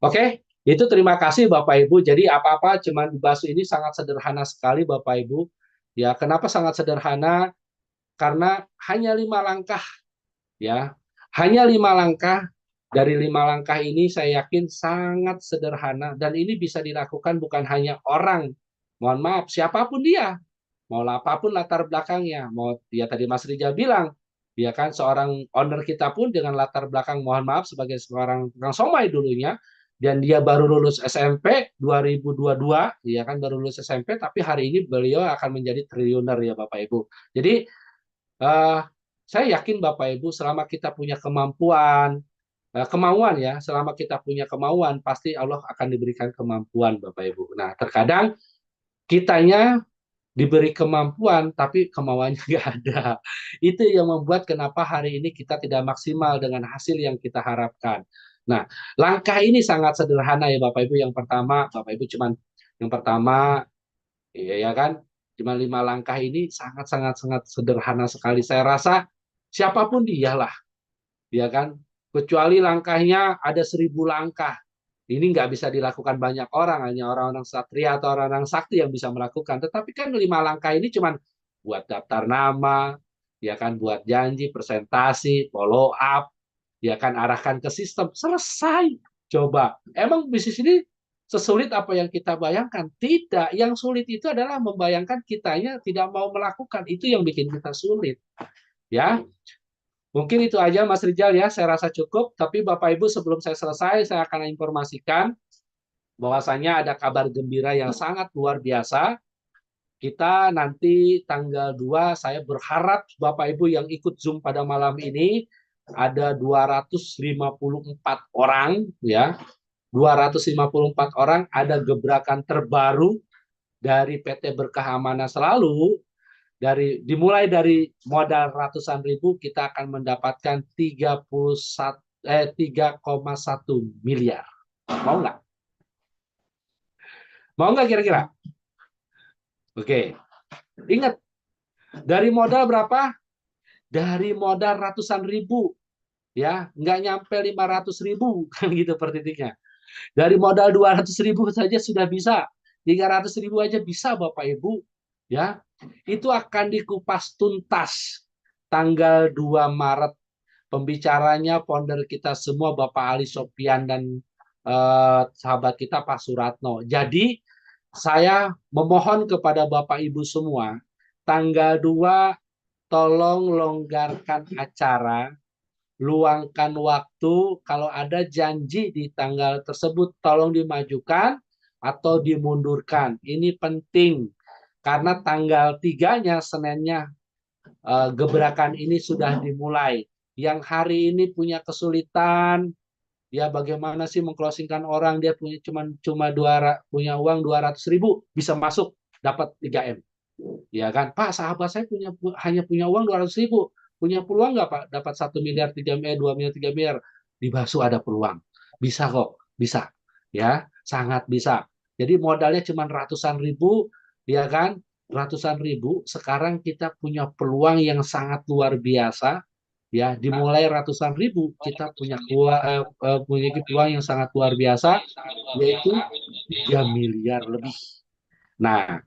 oke, itu terima kasih Bapak Ibu. Jadi apa-apa cuman dibahas ini sangat sederhana sekali Bapak Ibu. Ya, kenapa sangat sederhana? Karena hanya 5 langkah ya. Hanya 5 langkah. Dari 5 langkah ini saya yakin sangat sederhana dan ini bisa dilakukan bukan hanya orang, mohon maaf, siapapun dia, mau apapun latar belakangnya, mau dia tadi Mas Rijal bilang, dia kan seorang owner kita pun dengan latar belakang mohon maaf sebagai seorang tukang somai dulunya dan dia baru lulus SMP 2022, dia kan baru lulus SMP tapi hari ini beliau akan menjadi triliuner ya Bapak Ibu. Jadi eh, saya yakin Bapak Ibu selama kita punya kemauan ya, selama kita punya kemauan pasti Allah akan diberikan kemampuan Bapak Ibu. Nah, terkadang kitanya diberi kemampuan tapi kemauannya nggak ada. Itu yang membuat kenapa hari ini kita tidak maksimal dengan hasil yang kita harapkan. Nah, langkah ini sangat sederhana ya Bapak Ibu. Yang pertama, Bapak Ibu cuman yang pertama ya kan, cuma 5 langkah ini sangat sangat sangat sederhana sekali. Saya rasa siapapun dialah, ya kan. Kecuali langkahnya ada 1.000 langkah. Ini nggak bisa dilakukan banyak orang, hanya orang-orang satria atau orang-orang sakti yang bisa melakukan. Tetapi kan 5 langkah ini cuma buat daftar nama, ya kan, buat janji, presentasi, follow up, ya kan, arahkan ke sistem, selesai. Coba, emang bisnis ini sesulit apa yang kita bayangkan? Tidak, yang sulit itu adalah membayangkan kitanya tidak mau melakukan. Itu yang bikin kita sulit. Ya, mungkin itu aja Mas Rijal ya, saya rasa cukup. Tapi Bapak Ibu sebelum saya selesai, saya akan informasikan bahwasanya ada kabar gembira yang sangat luar biasa. Kita nanti tanggal 2, saya berharap Bapak Ibu yang ikut Zoom pada malam ini ada 254 orang ya. 254 orang, ada gebrakan terbaru dari PT Berkah Amanah Selalu. Dimulai dari modal ratusan ribu kita akan mendapatkan 3,1 miliar. Mau nggak? Mau nggak kira-kira? Oke, ingat, dari modal berapa? Dari modal ratusan ribu, ya, nggak nyampe 500 ribu, kan gitu per titiknya. Dari modal 200 ribu saja sudah bisa, 300 ribu aja bisa Bapak Ibu, ya. Itu akan dikupas tuntas tanggal 2 Maret. Pembicaranya founder kita semua Bapak Ali Sopian dan sahabat kita Pak Suratno. Jadi saya memohon kepada Bapak Ibu semua, tanggal 2 tolong longgarkan acara, luangkan waktu, kalau ada janji di tanggal tersebut tolong dimajukan atau dimundurkan. Ini penting karena tanggal 3-nya Seninnya gebrakan ini sudah dimulai. Yang hari ini punya kesulitan, ya bagaimana sih mengclosingkan orang, dia punya uang 200 ribu bisa masuk dapat 3M, ya kan Pak, sahabat saya hanya punya uang 200 ribu, punya peluang nggak Pak dapat 1 miliar 3 miliar, 2 miliar 3 miliar? Di Basu ada peluang, bisa kok, bisa, ya sangat bisa. Jadi modalnya cuma ratusan ribu, ya kan, ratusan ribu. Sekarang kita punya peluang yang sangat luar biasa, ya dimulai ratusan ribu kita punya peluang yang sangat luar biasa, yaitu 3 miliar lebih. Nah,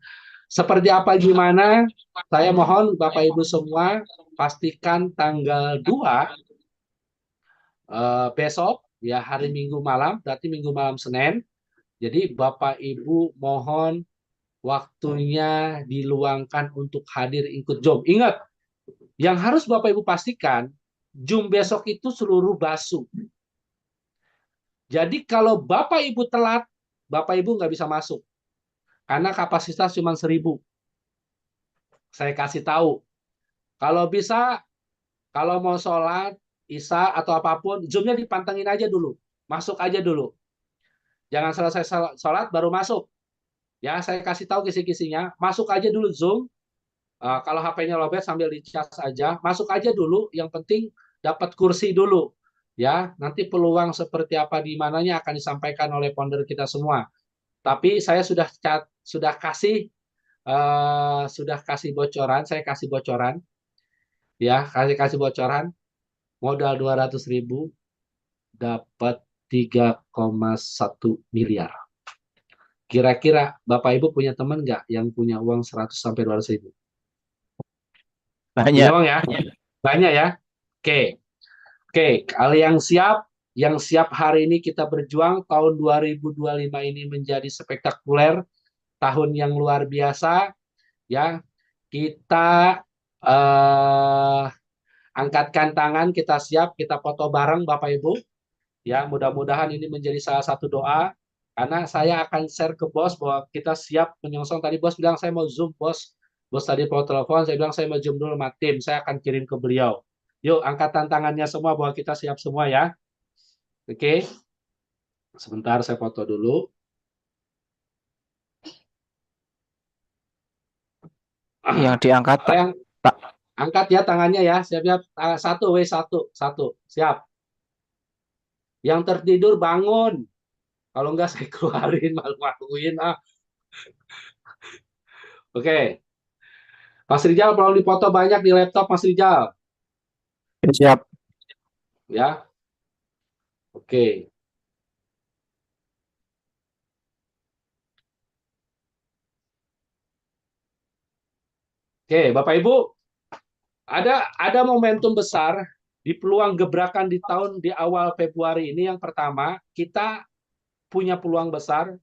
seperti apa gimana? Saya mohon Bapak Ibu semua pastikan tanggal 2 besok ya, hari Minggu malam, berarti Minggu malam Senin. Jadi Bapak Ibu mohon waktunya diluangkan untuk hadir ikut Zoom. Ingat, yang harus Bapak Ibu pastikan, Zoom besok itu seluruh Basu. Jadi kalau Bapak Ibu telat, Bapak Ibu nggak bisa masuk. Karena kapasitas cuma 1.000. Saya kasih tahu. Kalau bisa, kalau mau sholat, Isya atau apapun, Zoom-nya dipantengin aja dulu. Masuk aja dulu. Jangan selesai sholat baru masuk. Ya, saya kasih tahu kisi-kisinya. Masuk aja dulu Zoom. Kalau HP-nya lowbat sambil dicas aja. Masuk aja dulu. Yang penting dapat kursi dulu. Ya, nanti peluang seperti apa di mananya akan disampaikan oleh founder kita semua. Tapi saya sudah kasih bocoran. Saya kasih bocoran. Ya, kasih bocoran. modal 200.000 dapat 3,1 miliar. Kira-kira Bapak Ibu punya teman nggak yang punya uang 100 sampai 200.000? Punya Banyak. uang ya? Banyak ya? Oke. Oke, kalau yang siap hari ini kita berjuang tahun 2025 ini menjadi spektakuler, tahun yang luar biasa ya. Kita eh, angkatkan tangan, kita siap, kita foto bareng Bapak Ibu. Ya, mudah-mudahan ini menjadi salah satu doa karena saya akan share ke bos bahwa kita siap menyongsong. Tadi bos bilang saya mau Zoom, bos. Bos tadi mau telepon, saya bilang saya mau Zoom dulu sama tim, saya akan kirim ke beliau. Yuk, angkat tangannya semua bahwa kita siap semua ya. Oke, sebentar saya foto dulu. Yang diangkat Kalau tak, yang tak. angkat ya tangannya ya, siap-siap. Satu, W1, satu, siap. Yang tertidur bangun. Kalau enggak saya keluarin, malu-maluin. Oke, Mas Rijal kalau dipoto banyak di laptop Mas Rijal. Siap. Ya, oke. Oke, Bapak Ibu, ada momentum besar di peluang gebrakan di awal Februari ini. Yang pertama, kita punya peluang besar.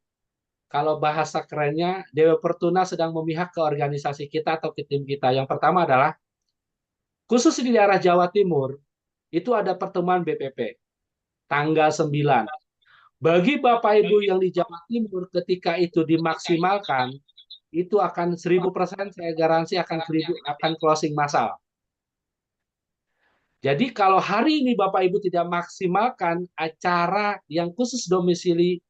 Kalau bahasa kerennya, Dewa Fortuna sedang memihak ke organisasi kita atau ke tim kita. Yang pertama adalah, khusus di daerah Jawa Timur, itu ada pertemuan BPP, tanggal 9. Bagi Bapak Ibu yang di Jawa Timur, ketika itu dimaksimalkan, itu akan 1000% saya garansi akan closing massal. Jadi kalau hari ini Bapak Ibu tidak maksimalkan acara yang khusus domisili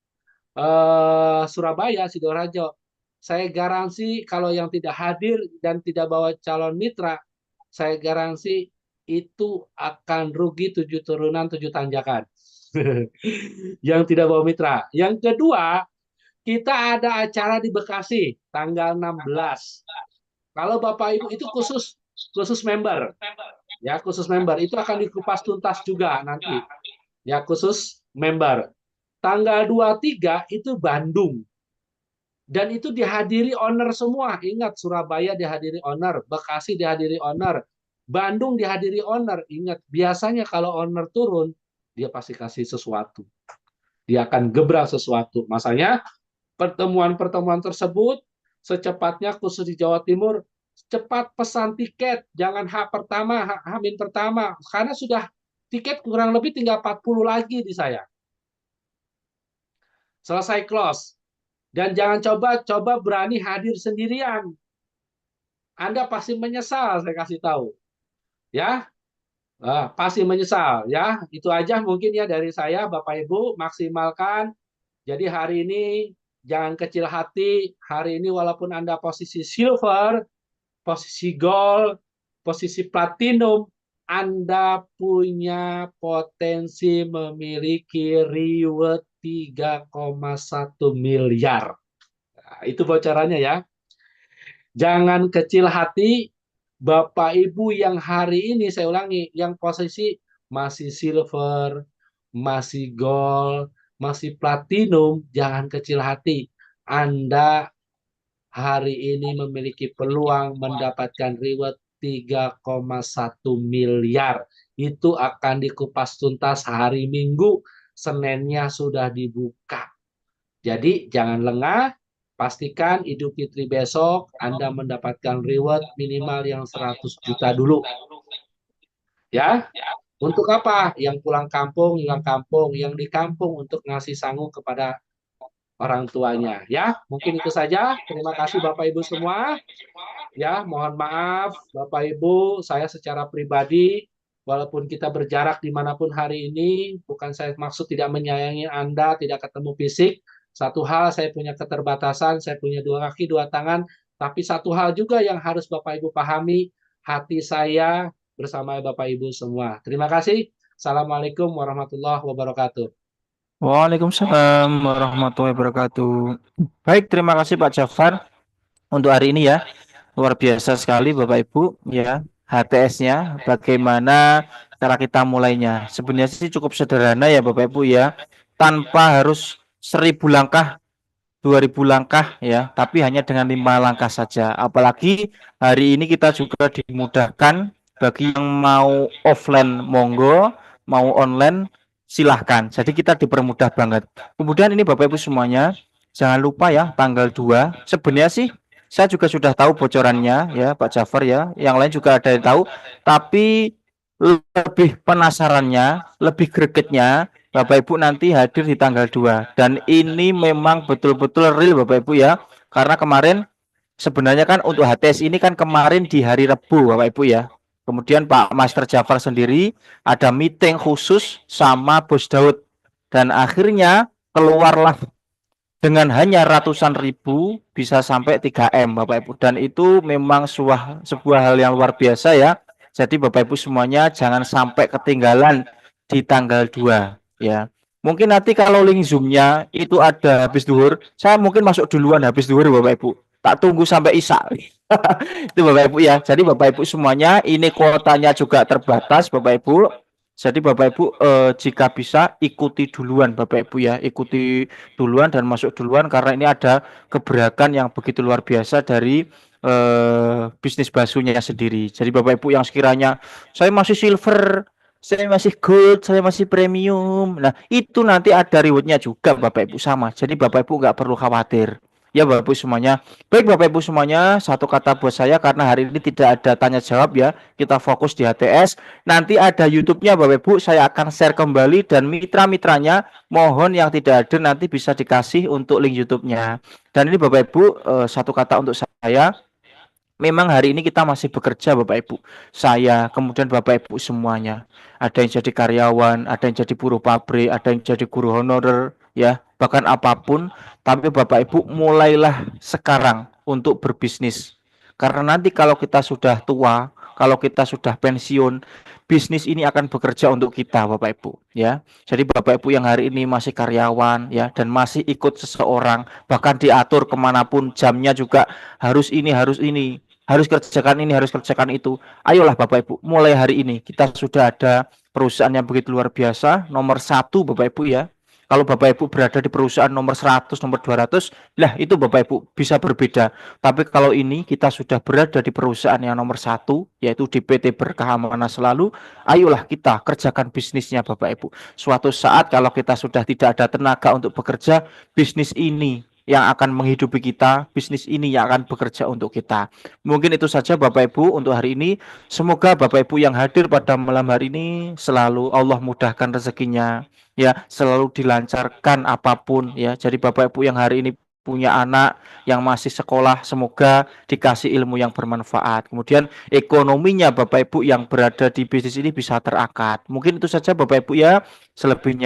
Surabaya, Sidoarjo, saya garansi kalau yang tidak hadir dan tidak bawa calon mitra, saya garansi itu akan rugi 7 turunan 7 tanjakan. Yang tidak bawa mitra. Yang kedua, kita ada acara di Bekasi tanggal 16. Kalau Bapak Ibu itu khusus khusus member, ya khusus member itu akan dikupas tuntas juga nanti. Ya khusus member. Tanggal 23 itu Bandung. Dan itu dihadiri owner semua. Ingat, Surabaya dihadiri owner, Bekasi dihadiri owner, Bandung dihadiri owner. Ingat, biasanya kalau owner turun, dia pasti kasih sesuatu. Dia akan gebrak sesuatu. Masanya pertemuan-pertemuan tersebut secepatnya khusus di Jawa Timur, cepat pesan tiket. Jangan H pertama. Karena sudah tiket kurang lebih tinggal 40 lagi di saya. Selesai close. Dan jangan coba berani hadir sendirian. Anda pasti menyesal, saya kasih tahu. Ya, pasti menyesal. Ya, itu aja mungkin ya dari saya, Bapak Ibu, maksimalkan. Jadi hari ini jangan kecil hati. Hari ini walaupun Anda posisi silver, posisi gold, posisi platinum, Anda punya potensi memiliki reward 3,1 miliar. Nah, itu bocorannya ya. Jangan kecil hati, Bapak Ibu yang hari ini, saya ulangi, yang posisi masih silver, masih gold, masih platinum, jangan kecil hati. Anda hari ini memiliki peluang mendapatkan reward 3,1 miliar. Itu akan dikupas tuntas hari Minggu, Seninnya sudah dibuka. Jadi jangan lengah, pastikan Idul Fitri besok Anda mendapatkan reward minimal yang 100 juta dulu. Ya, untuk apa? Yang pulang kampung, yang di kampung untuk ngasih sangu kepada orang tuanya. Ya, mungkin itu saja. Terima kasih Bapak Ibu semua. Ya, mohon maaf Bapak Ibu, saya secara pribadi, walaupun kita berjarak dimanapun hari ini, bukan saya maksud tidak menyayangi Anda, tidak ketemu fisik. Satu hal, saya punya keterbatasan, saya punya 2 kaki, 2 tangan, tapi satu hal juga yang harus Bapak Ibu pahami, hati saya bersama Bapak Ibu semua. Terima kasih. Assalamualaikum warahmatullahi wabarakatuh. Waalaikumsalam warahmatullahi wabarakatuh. Baik, terima kasih Pak Jafar untuk hari ini ya. Luar biasa sekali Bapak Ibu ya. HTS-nya, bagaimana cara kita mulainya. Sebenarnya sih cukup sederhana ya Bapak Ibu ya, tanpa harus 1.000 langkah, 2.000 langkah ya, tapi hanya dengan 5 langkah saja. Apalagi hari ini kita juga dimudahkan bagi yang mau offline monggo, mau online silahkan. Jadi kita dipermudah banget. Kemudian ini Bapak Ibu semuanya, jangan lupa ya tanggal 2. Sebenarnya sih saya juga sudah tahu bocorannya ya Pak Jafar ya. Yang lain juga ada yang tahu, tapi lebih penasarannya, lebih gregetnya Bapak Ibu nanti hadir di tanggal 2 dan ini memang betul-betul real Bapak Ibu ya. Karena kemarin sebenarnya kan untuk HTS ini kan kemarin di hari Rabu Bapak Ibu ya. Kemudian Pak Master Jafar sendiri ada meeting khusus sama Bos Daud dan akhirnya keluarlah dengan hanya ratusan ribu bisa sampai 3M Bapak Ibu, dan itu memang sebuah hal yang luar biasa ya. Jadi Bapak Ibu semuanya jangan sampai ketinggalan di tanggal 2 ya. Mungkin nanti kalau link Zoom-nya itu ada habis duhur, saya mungkin masuk duluan habis duhur Bapak Ibu. Tak tunggu sampai Isya. Itu Bapak Ibu ya. Jadi Bapak Ibu semuanya ini kuotanya juga terbatas Bapak Ibu. Jadi Bapak Ibu jika bisa ikuti duluan Bapak Ibu ya, ikuti duluan dan masuk duluan karena ini ada gebrakan yang begitu luar biasa dari bisnis baksonya sendiri. Jadi Bapak Ibu yang sekiranya saya masih silver, saya masih gold, saya masih premium. Nah, itu nanti ada rewardnya juga Bapak Ibu sama. Jadi Bapak Ibu nggak perlu khawatir. Ya Bapak Ibu semuanya. Baik Bapak Ibu semuanya, satu kata buat saya karena hari ini tidak ada tanya jawab ya. Kita fokus di HTS. Nanti ada YouTube-nya Bapak Ibu, saya akan share kembali dan mitra-mitranya mohon yang tidak ada nanti bisa dikasih untuk link YouTube-nya. Dan ini Bapak Ibu, satu kata untuk saya, memang hari ini kita masih bekerja Bapak Ibu. Saya, kemudian Bapak Ibu semuanya. Ada yang jadi karyawan, ada yang jadi buruh pabrik, ada yang jadi guru honorer, ya, bahkan apapun. Tapi Bapak Ibu mulailah sekarang untuk berbisnis. Karena nanti kalau kita sudah tua, kalau kita sudah pensiun, bisnis ini akan bekerja untuk kita Bapak Ibu, ya. Jadi Bapak Ibu yang hari ini masih karyawan, ya, dan masih ikut seseorang, bahkan diatur kemanapun jamnya juga harus ini, harus kerjakan ini, harus kerjakan itu. Ayolah Bapak Ibu, mulai hari ini kita sudah ada perusahaan yang begitu luar biasa, nomor 1 Bapak Ibu ya. Kalau Bapak Ibu berada di perusahaan nomor 100, nomor 200, lah itu Bapak Ibu bisa berbeda. Tapi kalau ini kita sudah berada di perusahaan yang nomor 1, yaitu di PT Berkah Amanah Selalu, ayolah kita kerjakan bisnisnya Bapak Ibu. Suatu saat kalau kita sudah tidak ada tenaga untuk bekerja, bisnis ini yang akan menghidupi kita, bisnis ini yang akan bekerja untuk kita. Mungkin itu saja Bapak Ibu untuk hari ini. Semoga Bapak Ibu yang hadir pada malam hari ini selalu Allah mudahkan rezekinya, ya, selalu dilancarkan apapun ya. Jadi Bapak Ibu yang hari ini punya anak yang masih sekolah, semoga dikasih ilmu yang bermanfaat. Kemudian ekonominya Bapak Ibu yang berada di bisnis ini bisa terangkat. Mungkin itu saja Bapak Ibu ya. Selebihnya